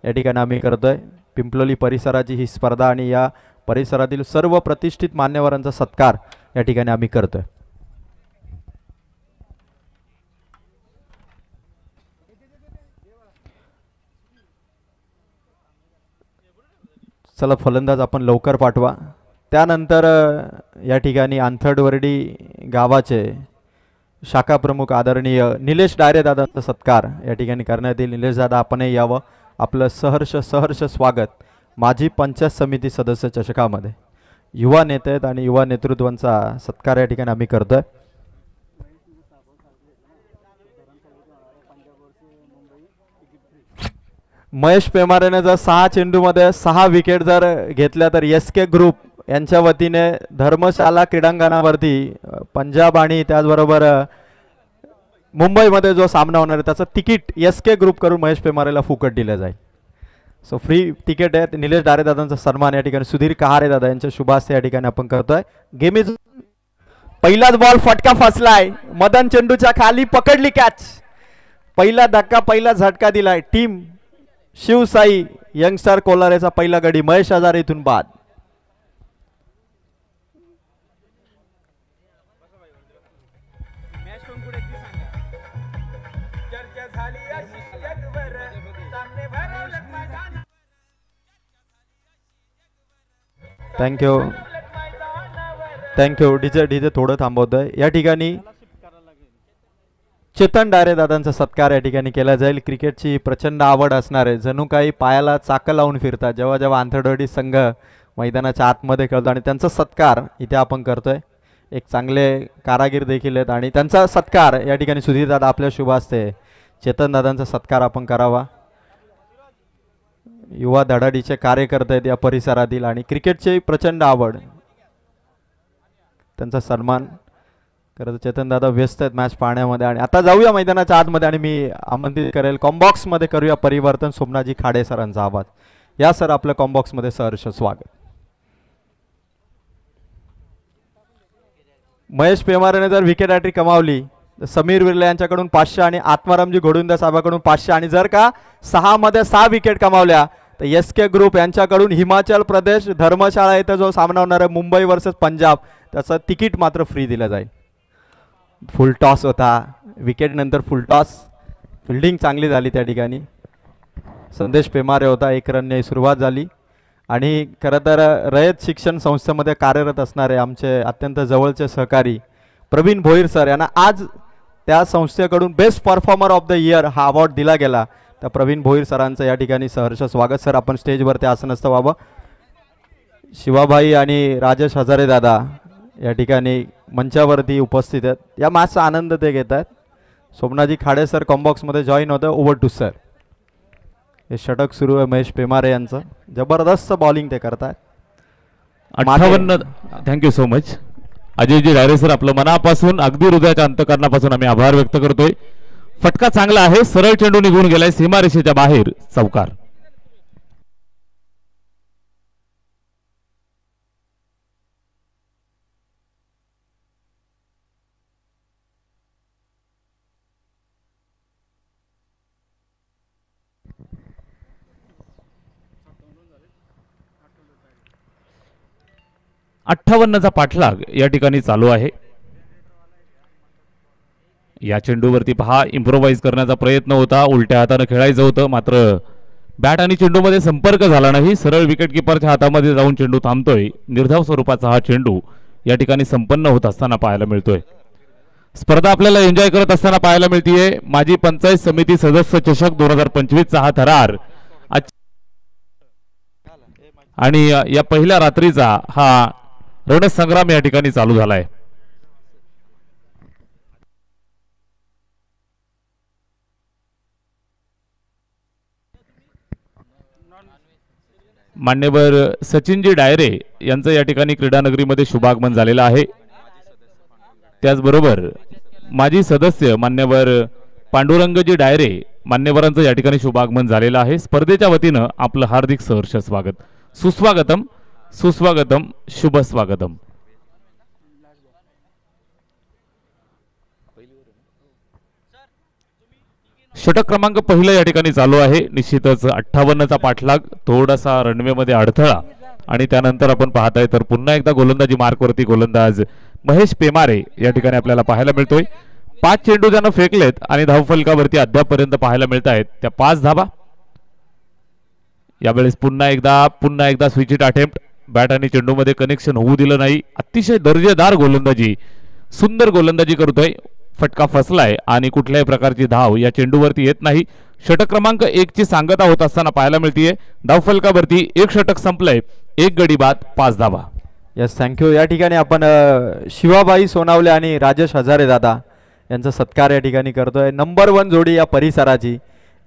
या ठिकाणी आम्ही करतोय. पिंपलोली परिसराची ही स्पर्धा आणि या परिसरातील सर्व प्रतिष्ठित मान्यवरांचा सत्कार या ठिकाणी आम्ही करतोय. चला फलंदाज आपण लवकर पाठवा. त्यानंतर या ठिकाणी अंथडवर्डी गावाचे शाखा प्रमुख आदरणीय निलेश डायरे दादांचा सत्कार या ठिकाणी करण्यात येईल. निलेश दादा आपणही यावं. आपलं सहर्ष स्वागत. माजी पंचायत समिती सदस्य चषकामध्ये युवा नेते आहेत आणि युवा नेतृत्वांचा सत्कार या ठिकाणी आम्ही करतोय. महेश पेमारेने जर 6 चेंडूमध्ये 6 विकेट जर घेतल्या तर SK ग्रुप यांच्या वतीने धर्मशाला क्रीडांगणावरती पंजाब आणि त्याचबरोबर मुंबईमध्ये जो सामना होणार आहे त्याचं तिकीट SK ग्रुप करून महेश पेमारेला फुकट दिलं जाईल. सो फ्री तिकीट आहे. निलेश डारे दादांचा सन्मान या ठिकाणी सुधीर कहारे दादा यांच्या शुभ हस्ते या ठिकाणी आपण करतोय. गेम इज पहिलाच बॉल फटका फसलाय. मदन चेंडूच्या खाली पकडली कॅच. पहिला धक्का पहिला झटका दिलाय. टीम शिवसाई यंगस्टर कोलारेचा पहिला गडी महेश हजारे इथून बाद. थँक्यू डीजे थोडं थांबवतोय. या ठिकाणी चेतन डायरे दादांचा सत्कार या ठिकाणी केला जाईल. क्रिकेटची प्रचंड आवड असणारे जणू काही पायाला चाकं लावून फिरतात जेव्हा जेव्हा आंथरडोडी संघ मैदानाच्या आतमध्ये खेळतो आणि त्यांचा सत्कार इथे आपण करतोय. एक चांगले कारागीर देखील आहेत आणि त्यांचा सत्कार या ठिकाणी सुधीर दादा आपल्या शुभ हस्ते चेतन दादांचा सत्कार आपण करावा. युवा धडाडीचे कार्यकर्ते आहेत या परिसरातील आणि क्रिकेटची प्रचंड आवड, त्यांचा सन्मान करत चेतन दादा व्यस्त आहेत मॅच पाहण्यामध्ये. आणि आता जाऊया मैदानाच्या आतमध्ये आणि मी आमंत्रित करेल कॉम्बॉक्समध्ये करूया परिवर्तन. सोमनाथजी खाडे सरांचा आवाज. या सर आपल्या कॉम्बॉक्समध्ये सहर्ष स्वागत. महेश पेमारेने जर विकेट हॅट्रिक कमावली तर समीर विर्ले यांच्याकडून 500 आणि आत्मारामजी घोडविंदे साहेबांकडून 500 आणि जर का 6 मध्ये 6 विकेट कमावल्या तर SK ग्रुप यांच्याकडून हिमाचल प्रदेश धर्मशाळा येथे जो सामना होणार आहे मुंबई वर्सेस पंजाब त्याचं तिकीट मात्र फ्री दिलं जाईल. फुल टॉस होता. विकेट नंतर फुल टॉस. फिल्डिंग चांगली झाली त्या ठिकाणी. संदेश पेमारे होता. 1 रनने सुरुवात झाली आणि खरं तर रयत शिक्षण संस्थेमध्ये कार्यरत असणारे आमचे अत्यंत जवळचे सहकारी प्रवीण भोईर सर यांना आज त्या संस्थेकडून best performer of the year हा अवॉर्ड दिला गेला. तर प्रवीण भोईर सरांचं या ठिकाणी सहर्ष स्वागत. सर आपण स्टेजवरती आसनस्थ व्हावं. शिवाभाई आणि राजेश हजारे दादा या ठिकाणी मंचावरती उपस्थित आहेत. या मॅचचा आनंद ते घेत आहेत. सोमनाजी खाडे सर कॉम्बॉक्समध्ये जॉईन होतं. Over to sir. हे षटक सुरू आहे महेश पेमारे यांचं. जबरदस्त बॉलिंग ते करतात. 58. Thank you so much Ajayji Dayre sir. आपलं मनापासून अगदी हृदयाच्या अंतकरणापासून आम्ही आभार व्यक्त करतोय. फटका चांगला आहे. सरळ चेंडू निघून गेलाय सीमारेषेच्या बाहेर. चौकार. चा पाठलाग या ठिकाणी चालू आहे. या चेंडूवरती पहा इम्प्रोवाइज करण्याचा प्रयत्न होता. उलट्या हाताने खेळायचं होतं मात्र बॅट आणि चेंडूमध्ये संपर्क झाला नाही. सरळ विकेट किपरच्या हातामध्ये जाऊन चेंडू थांबतोय. निर्धाव स्वरूपाचा हा चेंडू या ठिकाणी संपन्न होत असताना पाहायला मिळतोय. स्पर्धा आपल्याला एन्जॉय करत असताना पाहायला मिळतीये. माजी पंचायत समिती सदस्य चषक 2025चा हा थरार आणि या पहिल्या रात्रीचा हा रणसंग्राम या ठिकाणी चालू झालाय. मान्यवर सचिनजी डायरे यांचं या ठिकाणी क्रीडानगरीमध्ये शुभागमन झालेलं आहे. त्याचबरोबर माजी सदस्य मान्यवर पांडुरंगजी डायरे मान्यवरांचं या ठिकाणी शुभागमन झालेलं आहे. स्पर्धेच्या वतीनं आपलं हार्दिक सहर्ष स्वागत. सुस्वागतम सुस्वागतम शुभ स्वागतम. षटक क्रमांक पहिलं या ठिकाणी चालू आहे. निश्चितच 58चा पाठलाग. थोडासा रनवे मध्ये अडथळा आणि त्यानंतर आपण पाहताय तर पुन्हा एकदा गोलंदाजी मार्कवरती गोलंदाज महेश पेमारे या ठिकाणी आपल्याला पाहायला मिळतोय. 5 चेंडू त्यानं फेकलेत आणि धावफलकावरती अद्यापपर्यंत पाहायला मिळत आहेत त्या 5 धावा. यावेळेस पुन्हा एकदा स्विच इट अटेम्प्ट. बॅट आणि चेंडूमध्ये कनेक्शन होऊ दिलं नाही. अतिशय दर्जेदार गोलंदाजी, सुंदर गोलंदाजी करतोय. फटका फसलाय आणि कुठल्याही प्रकारची धाव या चेंडूवरती येत नाही. षटक क्रमांक 1 ची सांगता होत असताना पाहायला मिळतीये. धावफलकावरती 1 षटक संपलंय. 1 गडी बाद 5 धावा. Yes thank you. या ठिकाणी आपण शिवाबाई सोनावले आणि राजेश हजारे दादा यांचा सत्कार या ठिकाणी करतोय. नंबर 1 जोडी या परिसराची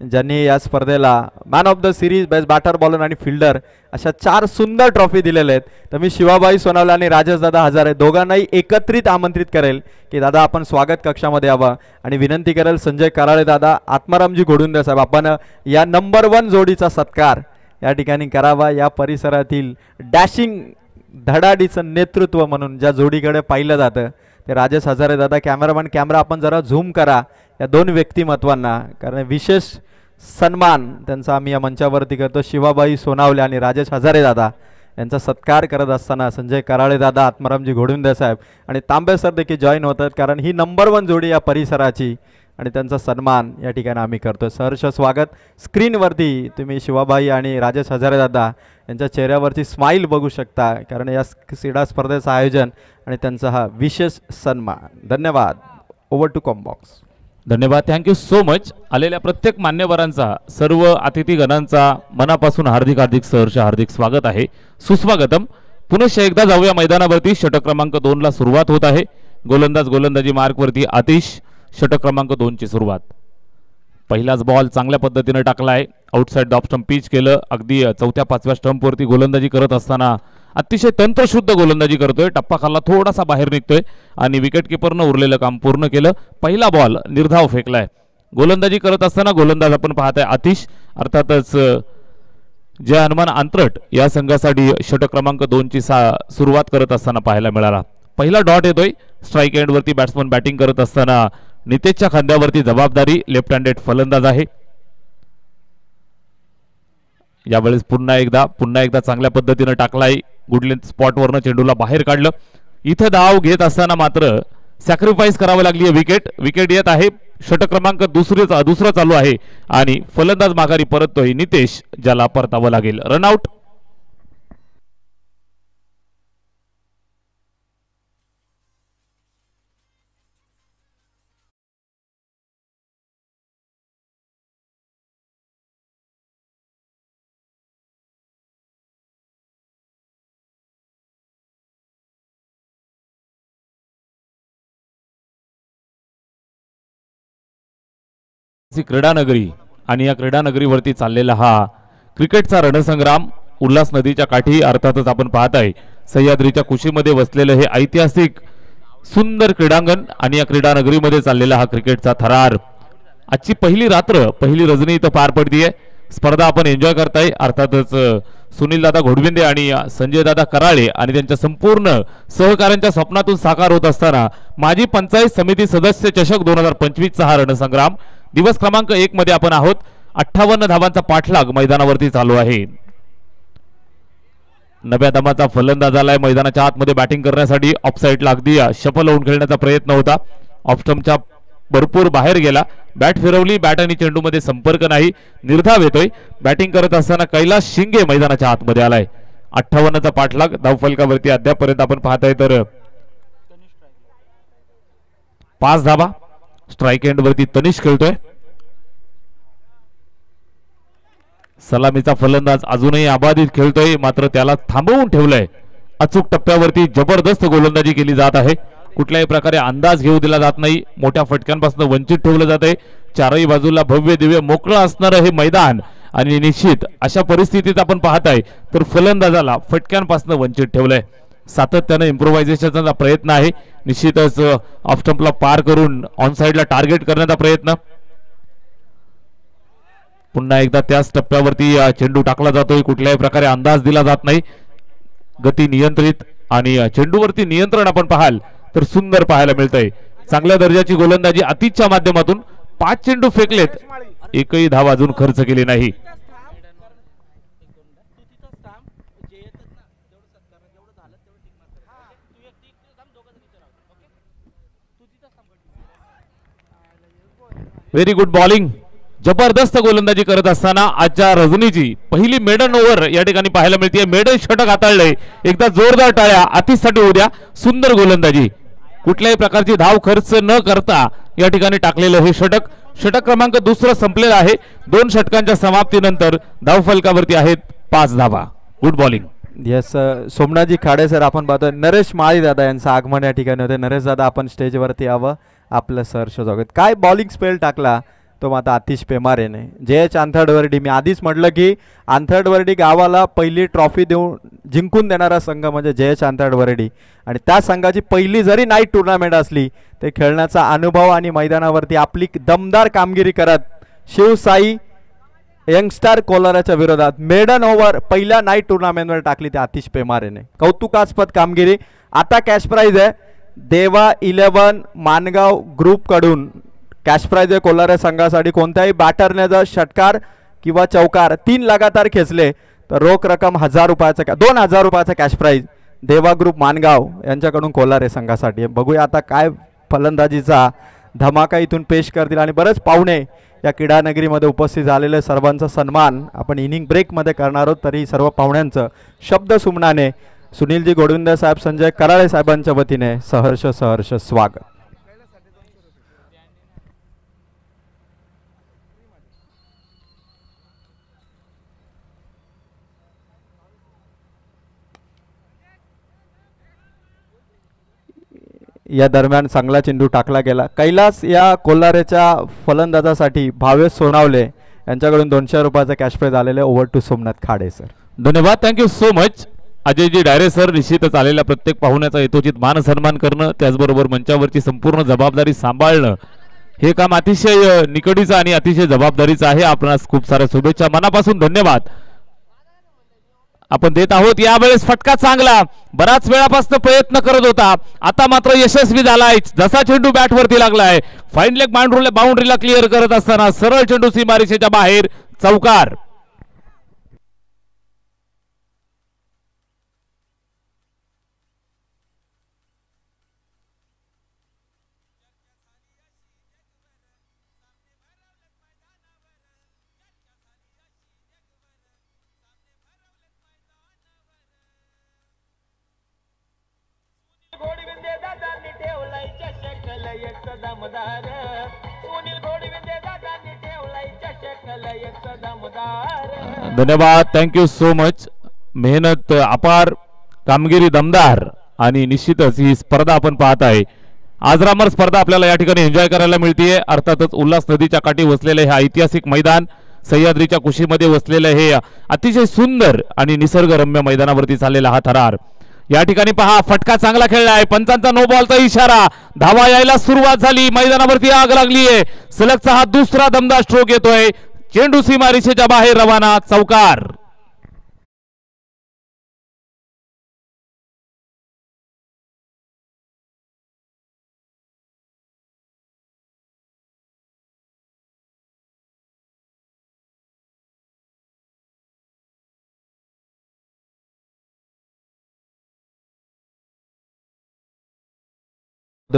ज्यांनी या स्पर्धेला man of the series, best batter, bowler आणि फिल्डर अशा 4 सुंदर ट्रॉफी दिलेल्या आहेत. तर मी शिवाबाई सोनावले आणि राजेश दादा हजारे दोघांनाही एकत्रित आमंत्रित करेल की दादा आपण स्वागत कक्षामध्ये यावं आणि विनंती करेल संजय कराळे दादा, आत्मारामजी घोडुंदे साहेब आपण या नंबर 1 जोडीचा सत्कार या ठिकाणी करावा. या परिसरातील डॅशिंग धडाडीचं नेतृत्व म्हणून ज्या जोडीकडे पाहिलं जातं ते राजेश हजारे दादा. कॅमेरामॅन कॅमेरा आपण जरा झूम करा या 2 व्यक्तिमत्वांना, कारण विशेष सन्मान त्यांचा आम्ही या मंचावरती करतो. शिवाबाई सोनावले आणि राजेश हजारे दादा यांचा सत्कार करत असताना संजय कराळे दादा, आत्मारामजी घोडुंदे साहेब आणि तांबे सर देखील जॉईन होतात, कारण ही नंबर 1 जोडी या परिसराची आणि त्यांचा सन्मान या ठिकाणी आम्ही करतो. सहर्ष स्वागत. स्क्रीनवरती तुम्ही शिवाबाई आणि राजेश हजारे दादा यांच्या चेहऱ्यावरची स्माईल बघू शकता, कारण या क्रीडा स्पर्धेचं आयोजन आणि त्यांचा हा विशेष सन्मान. धन्यवाद. Over to combox. धन्यवाद. Thank you so much. आलेल्या प्रत्येक मान्यवरांचा, सर्व अतिथीगणांचा मनापासून हार्दिक हार्दिक सहर्ष हार्दिक स्वागत आहे. सुस्वागतम. पुनश्च एकदा जाऊया मैदानावरती. षटक क्रमांक 2 ला सुरुवात होत आहे. गोलंदाजी मार्कवरती आतिश. षटक क्रमांक 2 ची सुरुवात. पहिलाच बॉल चांगल्या पद्धतीने टाकलाय. आउटसाइड ऑफ स्टंप पिच केलं. अगदी 4-5व्या स्टंपवरती गोलंदाजी करत असताना अतिशय तंत्रशुद्ध गोलंदाजी करतोय. टप्पा खाल्ला, थोडासा बाहेर निघतोय आणि विकेट किपरनं उरलेलं काम पूर्ण केलं. पहिला बॉल निर्धाव फेकलाय. गोलंदाजी करत असताना गोलंदाज आपण पाहताय आतिश. अर्थातच जय हनुमान आंतरट या संघासाठी षटक क्रमांक 2 ची सुरुवात करत असताना पाहायला मिळाला. पहिला डॉट येतोय. स्ट्राईक एंड वरती बॅट्समन बॅटिंग करत असताना नितेशच्या खांद्यावरती जबाबदारी. लेफ्ट हँडेड फलंदाज आहे. यावेळेस पुन्हा एकदा चांगल्या पद्धतीने टाकलाय. गुडलेंथ स्पॉटवरनं चेंडूला बाहेर काढलं. इथं धाव घेत असताना मात्र सॅक्रिफाईस करावं लागली. विकेट येत आहे. षटक क्रमांक दुसरं चालू आहे आणि फलंदाज माघारी परततोय नितेश, ज्याला परतावं लागेल. रनआउट. क्रीडानगरी आणि या क्रीडानगरीवरती चाललेला हा क्रिकेटचा रणसंग्राम उल्हास नदीच्या काठी अर्थातच आपण पाहत आहे सह्याद्रीच्या कुशीमध्ये वसलेलं हे ऐतिहासिक सुंदर क्रीडांगण आणि या क्रीडानगरीमध्ये चाललेला हा क्रिकेटचा थरार. आजची पहिली रात्र पहिली रजनी इथं पार पडतीये. स्पर्धा आपण एन्जॉय करताय. अर्थातच सुनील दादा घोडविंदे आणि संजय दादा कराळे आणि त्यांच्या संपूर्ण सहकाऱ्यांच्या स्वप्नातून साकार होत असताना माजी पंचायत समिती सदस्य चषक 2025 चा हा रणसंग्राम दिवस क्रमांक 1 मध्ये आपण आहोत. 58 धावांचा पाठलाग मैदानावरती चालू आहे. नव्या दमाचा फलंदाज आलाय मैदानाच्या आतमध्ये बॅटिंग करण्यासाठी. ऑफ साईडला अगदी शफल होऊन खेळण्याचा प्रयत्न होता. ऑफ स्टंपच्या भरपूर बाहेर गेला. बॅट फिरवली. बॅट आणि चेंडू मध्ये संपर्क नाही. निर्धाव येतोय. बॅटिंग करत असताना कैलास शिंगे मैदानाच्या आतमध्ये आलाय. 58चा पाठलाग धावफलकावरती अद्यापर्यंत आपण पाहताय तर 5 धावा. स्ट्राईक एंड वरती तनिष खेळतोय. सलामीचा फलंदाज अजूनही अबाधित खेळतोय मात्र त्याला थांबवून ठेवलंय. अचूक टप्प्यावरती जबरदस्त गोलंदाजी केली जात आहे. कुठल्याही प्रकारे अंदाज घेऊ दिला जात नाही. मोठ्या फटक्यांपासून वंचित ठेवलं जात आहे. चारही बाजूला भव्य दिव्य मोकळं असणारं हे मैदान आणि निश्चित अशा परिस्थितीत आपण पाहताय तर फलंदाजाला फटक्यांपासून वंचित ठेवलंय. सातत्याने इम्प्रोव्हायझेशनचा प्रयत्न आहे. निश्चितच ऑफ स्टंपला पार करून ऑन साइडला टार्गेट करण्याचा प्रयत्न. पुन्हा एकदा त्याच टप्प्यावरती चेंडू टाकला जातोय. कुठल्याही प्रकारे अंदाज दिला जात नाही. गती नियंत्रित आणि चेंडूवरती नियंत्रण आपण पाहाल तर सुंदर पाहायला मिळतंय. चांगल्या दर्जाची गोलंदाजी अतिशच्या माध्यमातून 5 चेंडू फेकलेत. एकही धाव अजून खर्च केली नाही. Very good bowling. जबरदस्त गोलंदाजी करत असताना आजच्या रजनीची पहिली मेडन ओव्हर या ठिकाणी पाहायला मिळते. मेडन षटक हाताळलंय. एकदा जोरदार टाळ्या आतिशसाठी उद्या. सुंदर गोलंदाजी. कुठल्याही प्रकारची धाव खर्च न करता या ठिकाणी टाकलेलं हे षटक. षटक क्रमांक 2 संपलेला आहे. 2 षटकांच्या समाप्तीनंतर धावफलकावरती आहेत 5 धावा. Good bowling. Yes Somnathji Khade sir आपण पाहतोय नरेश माळी दादा यांचं आगमन या ठिकाणी होते. नरेश दादा आपण स्टेजवरती यावं. आपलं सहर्ष स्वागत. काय बॉलिंग स्पेल टाकला तो मात्र आतिश पेमारेने. JH आंथर्डवर्डी मी आधीच म्हटलं की आंथर्डवर्डी गावाला पहिली ट्रॉफी देऊन जिंकून देणारा संघ म्हणजे JH आंथर्डवर्डी आणि त्या संघाची पहिली जरी नाईट टुर्नामेंट असली ते खेळण्याचा अनुभव आणि मैदानावरती आपली दमदार कामगिरी करत शिवसाई यंगस्टार कोलाराच्या विरोधात मेडन ओव्हर पहिल्या नाईट टुर्नामेंटवर टाकली ते आतिश पेमारेने. कौतुकास्पद कामगिरी. आता कॅश प्राइज आहे देवा 11 मानगाव ग्रुप कडून. कॅश प्राइज आहे कोलारा संघासाठी. कोणत्याही बॅटरने जर षटकार किंवा चौकार 3 लगातार खेचले तर रोख रक्कम 1000 रुपयाचा 2000 रुपयाचा कॅश प्राइज देवा ग्रुप मानगाव यांच्याकडून कोलारे संघासाठी. बघूया आता काय फलंदाजीचा धमाका इथून पेश करतील आणि बरेच पाहुणे या क्रीडानगरीमध्ये उपस्थित झालेले. सर्वांचा सन्मान आपण इनिंग ब्रेकमध्ये करणार आहोत. तरी सर्व पाहुण्यांचं शब्द सुमनाने सुनीलजी घोडविंदे साहेब संजय कराळे साहेबांच्या वतीने सहर्ष सहर्ष स्वागत. या दरम्यान चांगला चेंडू टाकला गेला. कैलास या कोल्हारेच्या फलंदाजासाठी भावेश सोनावले यांच्याकडून 200 रुपयाचा कॅश प्राइज आलेले. Over to Somnath Khade sir. धन्यवाद. Thank you so much. Ajayji Dayre sir. निश्चितच आलेल्या प्रत्येक पाहुण्याचा यथोचित मान सन्मान करणं त्याचबरोबर मंचावरची संपूर्ण जबाबदारी सांभाळणं हे काम अतिशय निकडीचं आणि अतिशय जबाबदारीचं आहे. आपणास खूप साऱ्या शुभेच्छा. मनापासून धन्यवाद आपण देत आहोत. यावेळेस फटका चांगला. बराच वेळापासून प्रयत्न करत होता. आता मात्र यशस्वी झालाय. जसा चेंडू बॅट वरती लागलाय फाईन लेग बाउंड्रीला क्लिअर करत असताना सरळ चेंडू सीमारेषेच्या बाहेर. चौकार. धन्यवाद. Thank you so much. मेहनत अपार, कामगिरी दमदार आणि निश्चितच ही स्पर्धा आपण पाहत आहे आजरामर स्पर्धा आपल्याला या ठिकाणी एन्जॉय करायला मिळतीये. अर्थातच उल्हास नदीच्या काठी वसलेले हे ऐतिहासिक मैदान, सह्याद्रीच्या कुशीमध्ये वसलेले हे अतिशय सुंदर आणि निसर्गरम्य मैदानावरती चाललेला हा थरार. या ठिकाणी पहा, फटका चांगला खेळलाय, पंचांचा नो बॉलचा इशारा, धावा यायला सुरुवात झाली, मैदानावरती आग लागलीये. सलगचा हा दुसरा दमदार स्ट्रोक येतोय, चेंडू सीमारेषेच्या बाहेर रवाना, चौकार.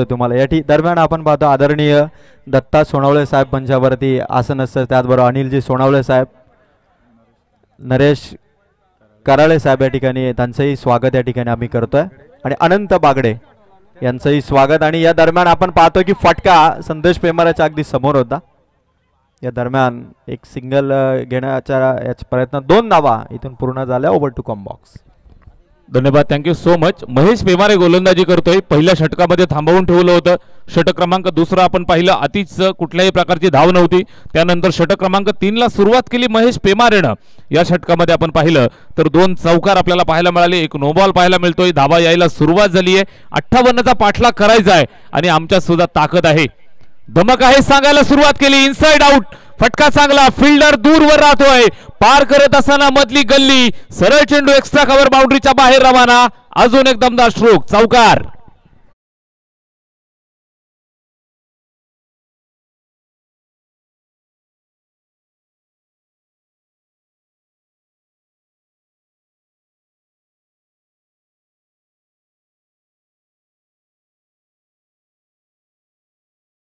तुम्हाला या दरम्यान आपण पाहतो आदरणीय दत्ता सोनवळे साहेब मंचावरती आसन असतं. त्याचबरोबर अनिलजी सोनवळे साहेब, नरेश कराळे साहेब या ठिकाणी त्यांचंही स्वागत या ठिकाणी आम्ही करतोय आणि अनंत बागडे यांचंही स्वागत. आणि या दरम्यान आपण पाहतो की फटका संदेश पेमाराच्या अगदी समोर होता. या दरम्यान एक सिंगल घेण्याच्या याचा प्रयत्न, 2 धावा इथून पूर्ण झाल्या. Over to com box. धन्यवाद, thank you so much. Mahesh Pemare गोलंदाजी करतोय. पहिल्या षटकामध्ये थांबवून ठेवलं होतं. षटक क्रमांक दुसरा आपण पाहिलं, अतिच कुठल्याही प्रकारची धाव नव्हती. त्यानंतर षटक क्रमांक 3 ला सुरुवात केली महेश पेमारेनं. या षटकामध्ये आपण पाहिलं तर 2 चौकार आपल्याला पाहायला मिळाले, 1 नो बॉल पाहायला मिळतोय. धावा यायला सुरुवात झाली आहे. 58चा पाठलाग करायचा आहे आणि आमच्यात सुद्धा ताकद आहे, धमक आहे. सांगायला सुरुवात केली, इनसाइड आउट, फटका चांगला, फिल्डर दूरवर राहतोय. पार करत असताना मधली गल्ली, सरळ चेंडू एक्स्ट्रा कव्हर बाउंड्रीच्या बाहेर रवाना. अजून एक दमदार स्ट्रोक, चौकार.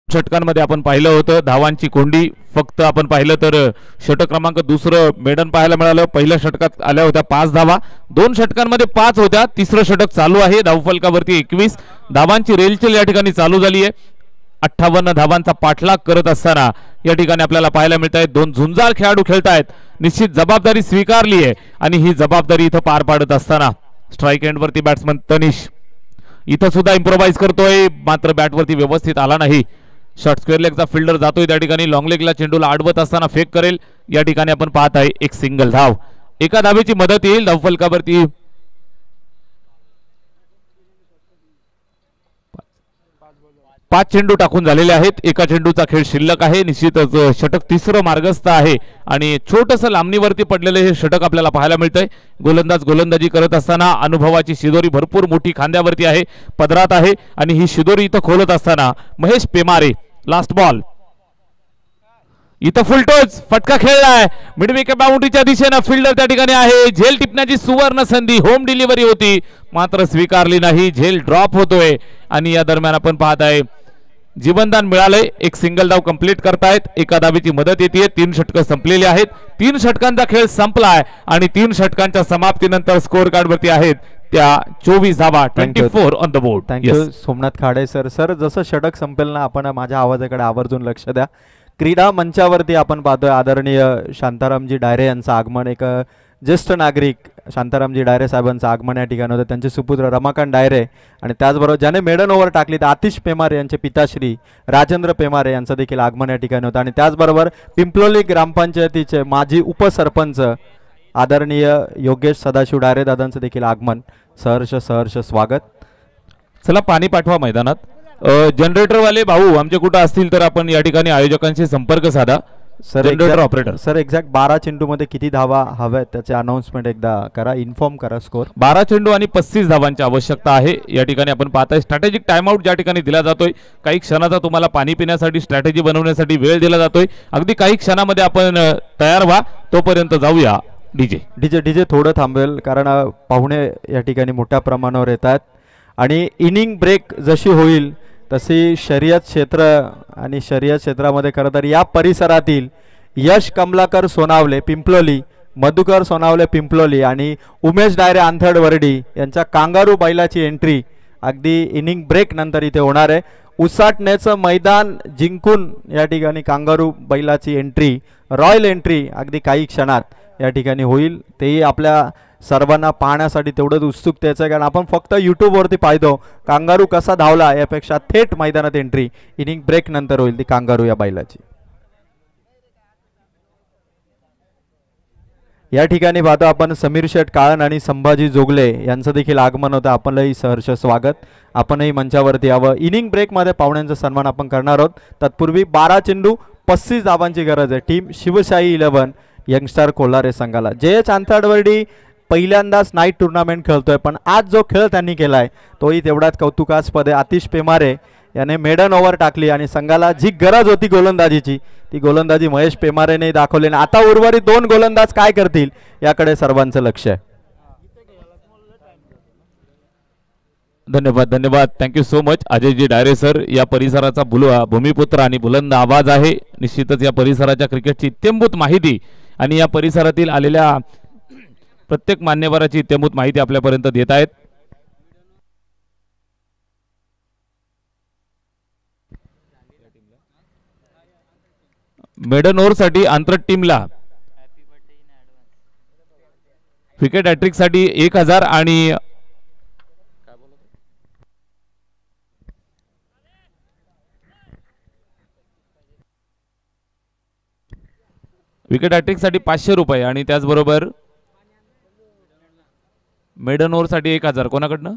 षटकांमध्ये आपण पाहिलं होतं धावांची कोंडी. फक्त आपण पाहिलं तर षटक क्रमांक दुसरं मेडन पाहायला मिळालं. पहिल्या षटकात आल्या होत्या 5 धावा, 2 षटकांमध्ये 5 होत्या. तिसरं षटक चालू आहे, धावफलकावरती 21 धावांची रेलचेल या ठिकाणी चालू झाली आहे. 58 धावांचा पाठलाग करत असताना या ठिकाणी आपल्याला पाहायला मिळत आहे 2 झुंजार खेळाडू खेळतायत. निश्चित जबाबदारी स्वीकारली आहे आणि ही जबाबदारी इथं पार पाडत असताना स्ट्राईक एंडवरती बॅट्समन तनिष इथं सुद्धा इम्प्रोवाइज करतोय, मात्र बॅटवरती व्यवस्थित आला नाही. शॉर्ट स्क्वेअर लेगचा फिल्डर जातोय त्या ठिकाणी, लॉंग लेगला चेंडूला अडवत असताना फेक करेल. या ठिकाणी आपण पाहत आहे एक सिंगल धाव, एका धावेची मदत येईल. धावफलकावरती 5 चेंडू टाकून झालेले आहेत. एका चेंडूचा खेळ शिल्लक आहे. निश्चितच षटक तिसरं मार्गस्थ आहे आणि छोटस लांबणीवरती पडलेले हे षटक आपल्याला पाहायला मिळतंय. गोलंदाज गोलंदाजी करत असताना अनुभवाची शिदोरी भरपूर मोठी खांद्यावरती आहे, पदरात आहे आणि ही शिदोरी इथं खोलत असताना महेश पेमारे, लास्ट बॉल इथं फुलटोच फटका खेळलाय मिडविकेट बाउंड्रीच्या दिशेनं. फिल्डर त्या ठिकाणी आहे, झेल टिपण्याची सुवर्ण संधी, होम डिलिव्हरी होती मात्र स्वीकारली नाही. झेल ड्रॉप होतोय आणि या दरम्यान आपण पाहत आहे जीवनदान मिळालंय. एक सिंगल धाव कंप्लीट करतायत, एका धावेची मदत येते. 3 षटकं संपलेली आहेत. 3 षटकांचा खेळ संपलाय आणि 3 षटकांच्या समाप्तीनंतर स्कोअर कार्ड वरती आहेत त्या 24 धावा, 24 on the board. Thank you Somnath Khade sir. Sir जसं षटक संपेल ना, आपण माझ्या आवाजाकडे आवर्जून लक्ष द्या. क्रीडा मंचावरती आपण पाहतोय आदरणीय शांतारामजी डायरे यांचं आगमन. एक ज्येष्ठ नागरिक शांतारामजी डायरे साहेबांचं आगमन या ठिकाणी होतं. त्यांचे सुपुत्र रमाकांत डायरे आणि त्याचबरोबर ज्याने मेडन ओव्हर टाकली तर आतिश पेमारे यांचे पिताश्री राजेंद्र पेमारे यांचं देखील आगमन या ठिकाणी होतं. आणि त्याचबरोबर पिंपलोली ग्रामपंचायतीचे माजी उपसरपंच आदरणीय योगेश सदाशिव डायरे दादांचं देखील आगमन. सहर्ष स्वागत. चला पाणी पाठवा मैदानात. जनरेटर वाले भाऊ आमचे कुठं असतील तर आपण या ठिकाणी आयोजकांशी संपर्क साधा. जनरेटर ऑपरेटर सर एक्झॅक्ट 12 चेंडू मध्ये किती धावा हव्यात त्याचे अनाउन्समेंट एकदा करा, इन्फॉर्म करा स्कोर. 12 चेंडू आणि 35 धावांची आवश्यकता आहे. या ठिकाणी आपण पाहताय स्ट्रॅटेजिक टाइमआउट ज्या ठिकाणी दिला जातोय. काही क्षणाचा तुम्हाला पाणी पिण्यासाठी स्ट्रॅटेजी बनवण्यासाठी वेळ दिला जातोय. अगदी काही क्षणामध्ये आपण तयार व्हा, तोपर्यंत जाऊया. डीजे थोडं थांबेल कारण पाहुणे या ठिकाणी मोठ्या प्रमाणावर येतात आणि इनिंग ब्रेक जशी होईल तशी शर्यत क्षेत्र आणि शर्यत क्षेत्रामध्ये खरं तर या परिसरातील यश कमलाकर सोनावले पिंपलोली, मधुकर सोनावले पिंपलोली आणि उमेश डायरे आंथड वरडी यांच्या कांगारू बैलाची एंट्री अगदी इनिंग ब्रेक नंतर इथे होणार आहे. उसाटण्याचं मैदान जिंकून या ठिकाणी कांगारू बैलाची एंट्री, रॉयल एंट्री अगदी काही क्षणात या ठिकाणी होईल. तेही आपल्या सर्वांना पाहण्यासाठी तेवढंच उत्सुकतेचं आहे, कारण आपण फक्त यूट्यूबवरती पाहतो कांगारू कसा धावला, यापेक्षा थेट मैदानात एंट्री इनिंग ब्रेक नंतर होईल ती कांगारू या बैलाची. या ठिकाणी पाहतो आपण समीर शेठ काळन आणि संभाजी जोगले यांचं देखील आगमन होतं. आपलंही सहर्ष स्वागत. आपणही मंचावरती यावं. इनिंग ब्रेकमध्ये पाहुण्यांचा सन्मान आपण करणार आहोत. तत्पूर्वी 12 चेंडू 35 धावांची गरज आहे टीम शिवशाही 11 यंगस्टार कोल्हारे संघाला. जयच अंथाडवर्डी पहिल्यांदाच नाईट टुर्नामेंट खेळतोय, पण आज जो खेळ त्यांनी केलाय तोही तेवढाच कौतुकास्पद आहे. आतिश पेमारे याने मेडन ओव्हर टाकली आणि संघाला जी गरज होती गोलंदाजीची ती गोलंदाजी महेश पेमारेने दाखवली. आता उर्वरित 2 गोलंदाज काय करतील याकडे सर्वांचं लक्ष आहे. धन्यवाद धन्यवाद, thank you so much Ajayji Dayre sir. या परिसराचा भूमिपुत्र आणि बुलंद आवाज आहे. निश्चितच या परिसराच्या क्रिकेटची इत्यंभूत माहिती आणि या परिसरातील आलेल्या प्रत्येक मान्यवराची इत्यंभूत माहिती आपल्यापर्यंत देत आहेत. मेडन ओव्हरसाठी आंतरट टीमला विकेट हॅट्रिक साठी 1000 आणि विकेट हॅट्रिक साठी 500 रुपये आणि त्याचबरोबर मेडन ओव्हर साठी 1000 कोणाकडनं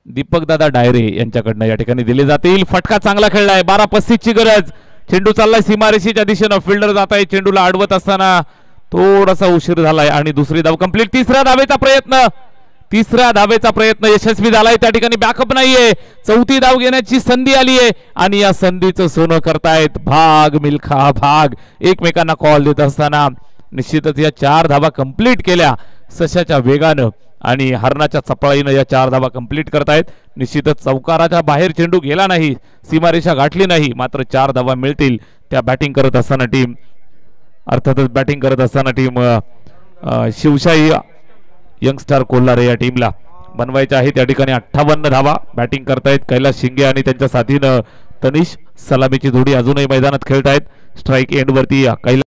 दीपक दादा डायरे यांच्याकडनं या ठिकाणी दिले जातील. फटका चांगला खेळलाय. 12:35 ची गरज. चेंडू चाललाय सीमारेषेच्या दिशेनं. फिल्डर जात आहे चेंडूला अडवत असताना थोडासा उशीर झालाय आणि दुसरी धाव कंप्लीट. तिसऱ्या धावेचा प्रयत्न यशस्वी झालाय. त्या ठिकाणी बॅकअप नाहीये. चौथी धाव घेण्याची संधी आली आहे आणि या संधीचं सोनं करतायत भाग मिल्खा भाग. एकमेकांना कॉल देत असताना निश्चितच या 4 धावा कंप्लीट केल्या सशाच्या वेगानं आणि हरणाच्या चपळाईनं या 4 धावा कंप्लीट करतायत. निश्चितच चौकाराच्या बाहेर चेंडू गेला नाही, सीमारेषा गाठली नाही, मात्र 4 धावा मिळतील. त्या बॅटिंग करत असताना टीम अर्थातच बॅटिंग करत असताना टीम शिवशाही यंगस्टार कोल्हारे या टीमला बनवायच्या आहेत. या ठिकाणी 58 धावा बॅटिंग करतायत कैलास शिंगे आणि त्यांच्या साथीनं तनिष सलामीची जोडी अजूनही मैदानात खेळतायत. स्ट्राईक एंड वरती कैलास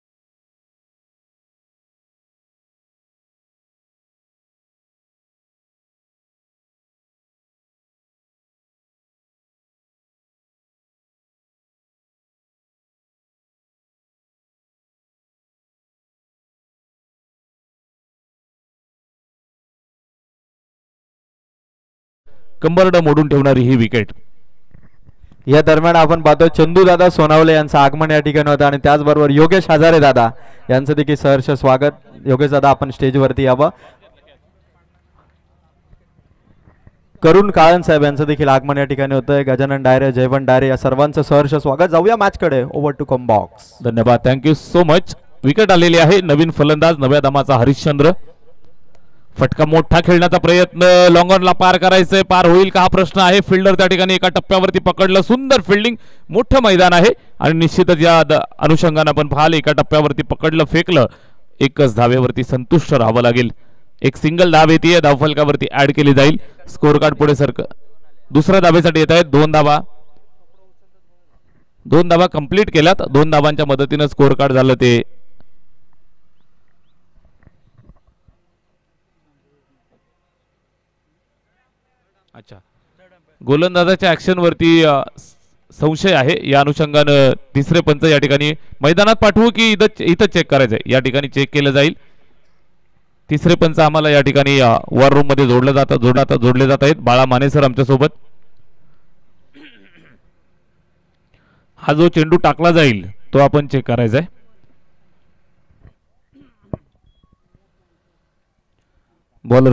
कंबरड मोडून ठेवणारी ही विकेट. या दरम्यान आपण पाहतो चंदू दादा सोनावले यांचं आगमन या ठिकाणी होतं आणि त्याचबरोबर योगेश हजारे दादा यांचं देखील सहर्ष स्वागत. योगेश दादा आपण स्टेजवरती यावं. करुण काळन साहेब यांचं देखील आगमन या ठिकाणी होतंय. गजानन डायरे, जयवंत डायरे या सर्वांचं सहर्ष स्वागत. जाऊया मॅच कडे. Over to com box. धन्यवाद, थँक्यू सो मच. विकेट आलेली आहे. नवीन फलंदाज नव्या दमाचा हरिश्चंद्र. फटका मोठा खेळण्याचा प्रयत्न. लॉंगॉनला पार करायचंय. पार होईल का हा प्रश्न आहे. फिल्डर त्या ठिकाणी एका टप्प्यावरती पकडलं. सुंदर फिल्डिंग. मोठं मैदान आहे आणि निश्चितच या अनुषंगाने आपण पाहिलं एका टप्प्यावरती पकडलं, फेकलं. एकच धावेवरती संतुष्ट राहावं लागेल. एक सिंगल धाव येते, धावफलकावरती ऍड केली जाईल. स्कोर कार्ड पुढे दुसऱ्या धावेसाठी येत आहेत. 2 धावा कंप्लीट केल्यात. 2 धावांच्या मदतीने स्कोर कार्ड झालं ते अच्छा. गोलंदाजाच्या ऍक्शन वरती संशय आहे. या अनुषंगानं तिसरे पंच या ठिकाणी मैदानात पाठवू की इथं चेक करायचंय. या ठिकाणी चेक केलं जाईल. तिसरे पंच आम्हाला या ठिकाणी वॉर रूम मध्ये जोडले जात आहेत. बाळा माने सर आमच्या सोबत. हा जो चेंडू टाकला जाईल तो आपण चेक करायचा आहे. बॉलर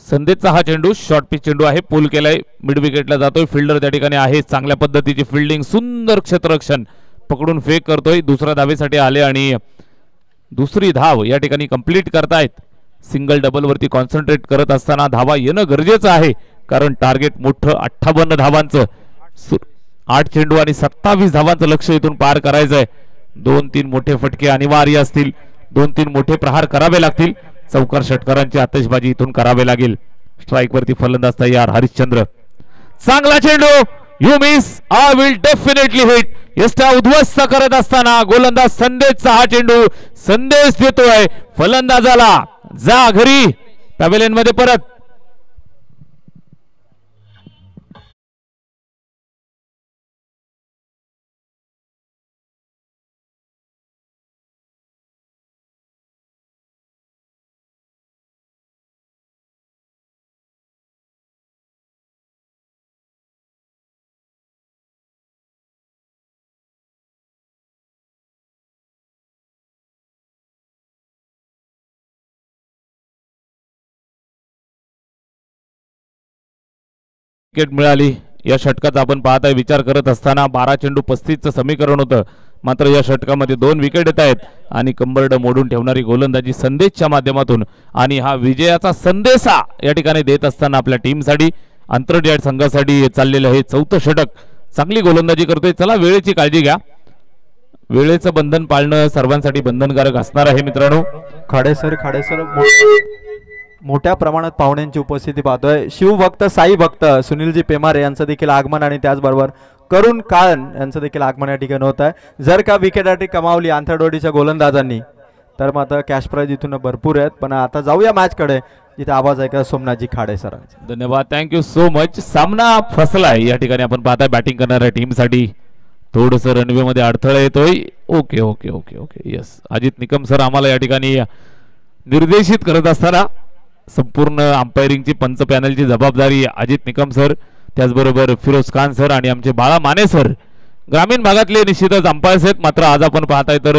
संदेशचा हा चेंडू शॉर्ट पिच चेंडू आहे. पुल केलाय. मिड विकेटला जातोय. फिल्डर त्या ठिकाणी आहे. चांगल्या पद्धतीची फिल्डिंग. सुंदर क्षेत्ररक्षण. पकडून फेक करतोय. दुसऱ्या धावेसाठी आले आणि दुसरी धाव या ठिकाणी कंप्लीट करतायत. सिंगल डबल वरती कॉन्सन्ट्रेट करत असताना धावा येणं गरजेचं आहे, कारण टार्गेट मोठं 58 धावांचं. 8 चेंडू आणि 27 धावांचं लक्ष इथून पार करायचंय. 2-3 मोठे फटके अनिवार्य असतील. 2-3 मोठे प्रहार करावे लागतील. चौकार षटकारांची आतषबाजी इथून करावे लागेल. स्ट्राईक वरती फलंदाज तयार हरिश्चंद्र. चांगला चेंडू. You miss. I will definitely hit. यष्टा उद्ध्वस्त करत असताना गोलंदाज संदेशचा हा चेंडू संदेश देतोय फलंदाजाला, जा घरी पॅव्हेलियन मध्ये परत. विकेट मिळाली या षटकाचा आपण पाहताय. विचार करत असताना 12 चेंडू 35चं समीकरण होतं, मात्र या षटकामध्ये 2 विकेट येत आहेत आणि कंबरड मोडून ठेवणारी गोलंदाजी संदेशच्या माध्यमातून आणि हा विजयाचा संदेशा या ठिकाणी देत असताना आपल्या टीमसाठी आंतरराष्ट्रीय संघासाठी चाललेलं हे 4थं षटक. चांगली गोलंदाजी करतोय. चला वेळेची काळजी घ्या, वेळेचं बंधन पाळणं सर्वांसाठी बंधनकारक असणार आहे मित्रांनो. खाडेसर मोठ्या प्रमाणात पाहुण्यांची उपस्थिती पाहतोय. शिवभक्त साई भक्त सुनीलजी पेमारे यांचं देखील आगमन आणि त्याचबरोबर करुण काळन यांचं देखील आगमन या ठिकाणी होत आहे. जर का विकेट कमावली आंथरडोडीच्या गोलंदाजांनी तर मात्र कॅश प्राइज इथून भरपूर आहेत. पण आता जाऊया मॅचकडे जिथे आवाज ऐका सोमनाथजी खाडे सरांचा. धन्यवाद, थँक्यू सो मच. सामना फसलाय या ठिकाणी आपण पाहताय. बॅटिंग करणाऱ्या टीमसाठी थोडंसं रनवे मध्ये अडथळा येतोय. Okay okay okay okay yes. Ajit Nikam sir आम्हाला या ठिकाणी निर्देशित करत असताना संपूर्ण अंपायरिंगची पंच पॅनलची जबाबदारी अजित निकम सर, त्याचबरोबर फिरोज खान सर आणि आमचे बाळा माने सर ग्रामीण भागातले निश्चितच अंपायर्स आहेत. मात्र आज आपण पाहताय तर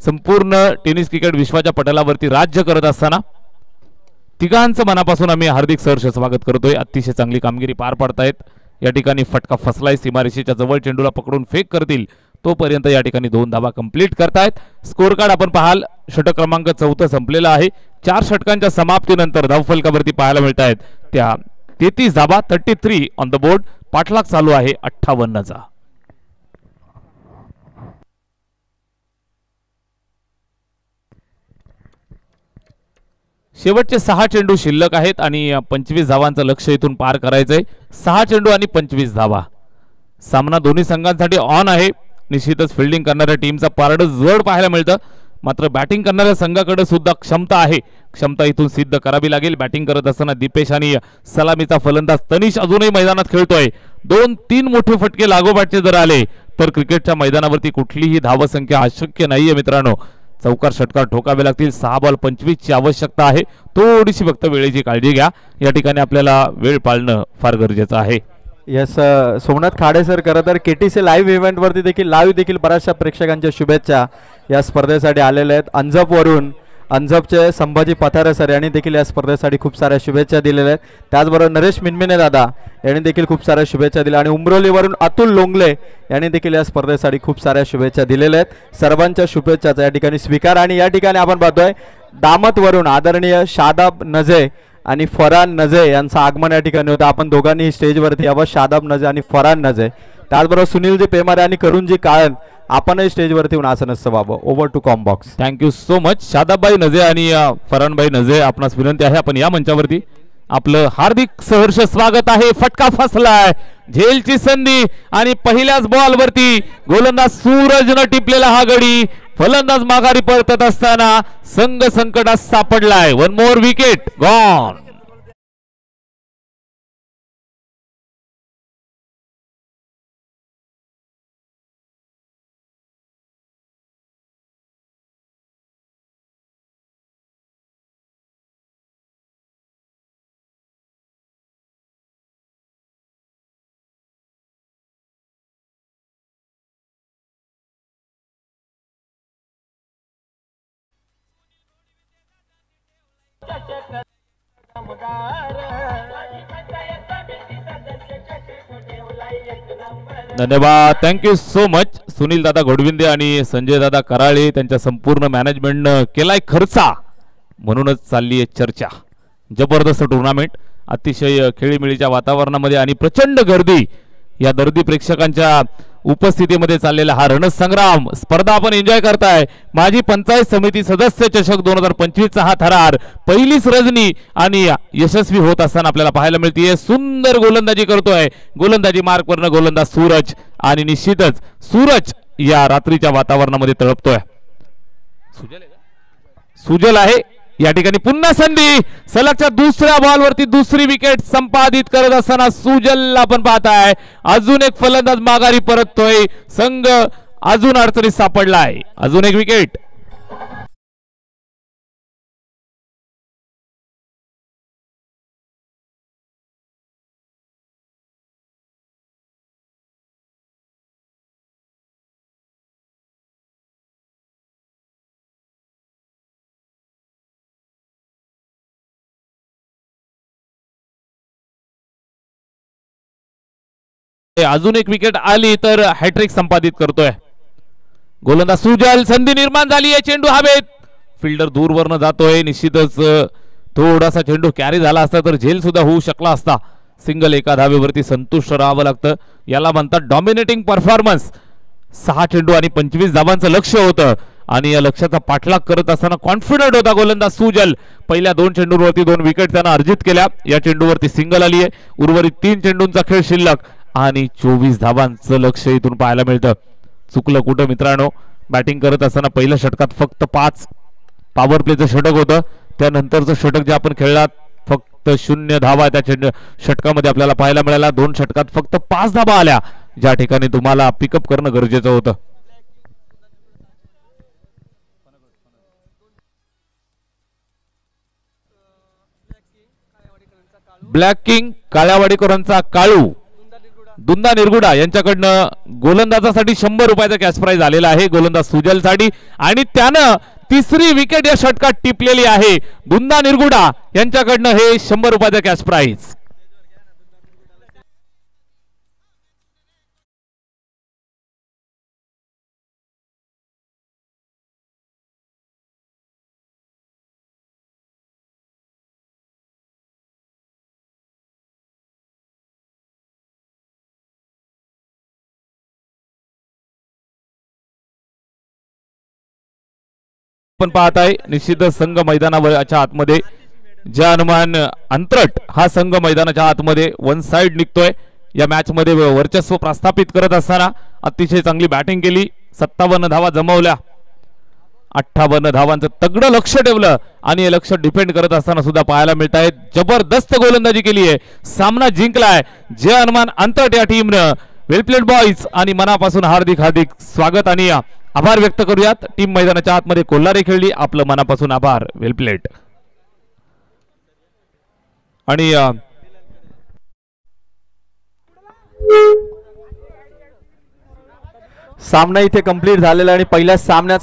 संपूर्ण टेनिस क्रिकेट विश्वाच्या पटलावरती राज्य करत असताना तिघांचं मनापासून आम्ही हार्दिक सहर्ष स्वागत करतोय. अतिशय चांगली कामगिरी पार पाडतायत. या ठिकाणी फटका फसलाय. सीमारेषेच्या जवळ चेंडूला पकडून फेक करतील तोपर्यंत या ठिकाणी 2 धावा कंप्लीट करतायत. स्कोर कार्ड आपण पाहाल, षटक क्रमांक 4 संपलेला आहे. 4 षटकांच्या समाप्तीनंतर धावफलकावरती पाहायला मिळत आहेत त्या 33 धावा, 33 ऑन द बोर्ड. पाठलाग चालू आहे 58चा. शेवटचे 6 चेंडू शिल्लक आहेत आणि 25 धावांचं लक्ष्य इथून पार करायचंय. 6 चेंडू आणि 25 धावा. सामना दोन्ही संघांसाठी ऑन आहे. निश्चितच फिल्डिंग करणाऱ्या टीमचा पारड जड पाहायला मिळतं, मात्र बॅटिंग करणाऱ्या संघाकडे सुद्धा क्षमता आहे. क्षमता इथून सिद्ध करावी लागेल. बॅटिंग करत असताना दीपेश आणि सलामीचा फलंदाज तनिष अजूनही मैदानात खेळतोय. 2-3 मोठे फटके लागोपाठचे जर आले तर क्रिकेटच्या मैदानावरती कुठलीही धावसंख्या अशक्य नाहीये मित्रांनो. चौकार षटकार ठोकावे लागतील. 6 बॉल 25 ची आवश्यकता आहे. थोडीशी फक्त वेळेची काळजी घ्या. या ठिकाणी आपल्याला वेळ पाळणं फार गरजेचं आहे. यस सोमनाथ खाडे सर, खरं तर केटीसी लाईव्ह इव्हेंटवरती देखील बऱ्याचशा प्रेक्षकांच्या शुभेच्छा या स्पर्धेसाठी आलेल्या आहेत. अंजपवरून अंजपचे संभाजी पथारे सर यांनी देखील या स्पर्धेसाठी खूप साऱ्या शुभेच्छा दिलेल्या आहेत. त्याचबरोबर नरेश मिनमिने दादा यांनी देखील खूप साऱ्या शुभेच्छा दिल्या आणि उमरोलीवरून अतुल लोंगले यांनी देखील या स्पर्धेसाठी खूप साऱ्या शुभेच्छा दिलेल्या आहेत. सर्वांच्या शुभेच्छाचा या ठिकाणी स्वीकार. आणि या ठिकाणी आपण पाहतोय दामतवरून आदरणीय शादाब नजे आणि फरान नजे यांचं आगमन या ठिकाणी होतं. आपण दोघांनी स्टेजवरती यावं, शादाब नजे आणि फरान नजे. त्याचबरोबर सुनीलजी पेमारे आणि करुणजी काळन आपणही स्टेजवरती येऊन आसन व्हावं. Over to combox. Thank you so much. शादाबभाई नजे आणि फरानभाई नजे आपणास विनंती आहे आपण या मंचावरती. आपलं हार्दिक सहर्ष स्वागत आहे. फटका फसलाय, झेलची संधी आणि पहिल्याच बॉलवरती गोलंदाज सूरजनं टिपलेला हा गडी. फलंदाज माघारी परतत असताना संघ संकटात सापडलाय. 1 मोर विकेट गॉन. धन्यवाद, थँक्यू सो मच. सुनील दादा घोडविंदे आणि संजय दादा कराळे त्यांच्या संपूर्ण मॅनेजमेंटनं केलाय खर्चा, म्हणूनच चालली आहे चर्चा. जबरदस्त टुर्नामेंट, अतिशय खेळीमेळीच्या वातावरणामध्ये आणि प्रचंड गर्दी. या दर्दी प्रेक्षकांच्या उपस्थितीमध्ये चाललेला हा रणसंग्राम स्पर्धा आपण एन्जॉय करताय. माजी पंचायत समिती सदस्य चषक 2025 चा हा थरार पहिलीच रजनी आणि यशस्वी होत असताना आपल्याला पाहायला मिळते. सुंदर गोलंदाजी करतोय, गोलंदाजी मार्कवरनं गोलंदाज सूरज आणि निश्चितच सूरज या रात्रीच्या वातावरणामध्ये तळपतोय. सुजल आहे या ठिकाणी. पुन्हा संधी, सलगच्या दुसऱ्या बॉलवरती दुसरी विकेट संपादित करत असताना सुजलला आपण पाहताय. अजून एक फलंदाज माघारी परततोय, संघ अजून अडचणीत सापडलाय. अजून एक विकेट. अजून एक विकेट आली तर हॅट्रिक संपादित करतोय गोलंदाज सुजल. संधी निर्माण झाली आहे, चेंडू हवेत, फिल्डर दूरवरनं जातोय. निश्चितच थोडासा चेंडू कॅरी झाला असता तर झेल सुद्धा होऊ शकला असता. सिंगल एका धावेवरती संतुष्ट राहावं लागतं, याला म्हणतात डॉमिनेटिंग परफॉर्मन्स. 6 चेंडू आणि 25 धावांचं लक्ष होतं आणि या लक्ष्याचा पाठलाग करत असताना कॉन्फिडंट होता गोलंदाज सुजल. पहिल्या 2 चेंडूंवरती 2 विकेट त्यानं अर्जित केल्या. या चेंडूवरती सिंगल आली आहे. उर्वरित 3 चेंडूंचा खेळ शिल्लक आणि 24 धावांचं लक्ष इथून पाहायला मिळतं. चुकलं कुठं मित्रांनो, बॅटिंग करत असताना पहिल्या षटकात फक्त 5 पॉवर प्लेचं षटक होतं. त्यानंतरचं षटक जे आपण खेळलात फक्त 0 धावा त्या षटकामध्ये आपल्याला पाहायला मिळाला. 2 षटकात फक्त 5 धावा आल्या, ज्या ठिकाणी तुम्हाला पिकअप करणं गरजेचं होतं. ब्लॅक किंग काळ्यावाडीकरांचा काळू दुंदा निरगुडा यांच्याकडनं गोलंदाजासाठी 100 रुपयाचा कॅश प्राइज आलेला आहे गोलंदाज सुजलसाठी आणि त्यानं तिसरी विकेट या षटकात टिपलेली आहे. दुंदा निरगुडा यांच्याकडनं हे 100 रुपयाचा कॅश प्राइज. पण पाहताय निश्चितच संघ मैदानाच्या आतमध्ये ज्या अनुमान अंतरट हा संघ मैदानाच्या आतमध्ये वन साइड निघतोय. या मॅच मध्ये वर्चस्व प्रस्थापित करत असताना अतिशय चांगली बॅटिंग केली. 57 धावा जमवल्या, 58 धावांचं तगडं लक्ष ठेवलं आणि हे लक्ष डिफेंड करत असताना सुद्धा पाहायला मिळत आहे. जबरदस्त गोलंदाजी केली आहे, सामना जिंकलाय जय हनुमान अंतरट या टीमनं. वेल प्लेड बॉईज आणि मनापासून हार्दिक हार्दिक स्वागत आणि आभार व्यक्त करूयात. टीम मैदानाच्या आतमध्ये कोल्हारी खेळली, आपलं मनापासून आभार. वेल प्लेड. आणि सामना इथे कंप्लीट झालेला आणि पहिल्या सामन्यात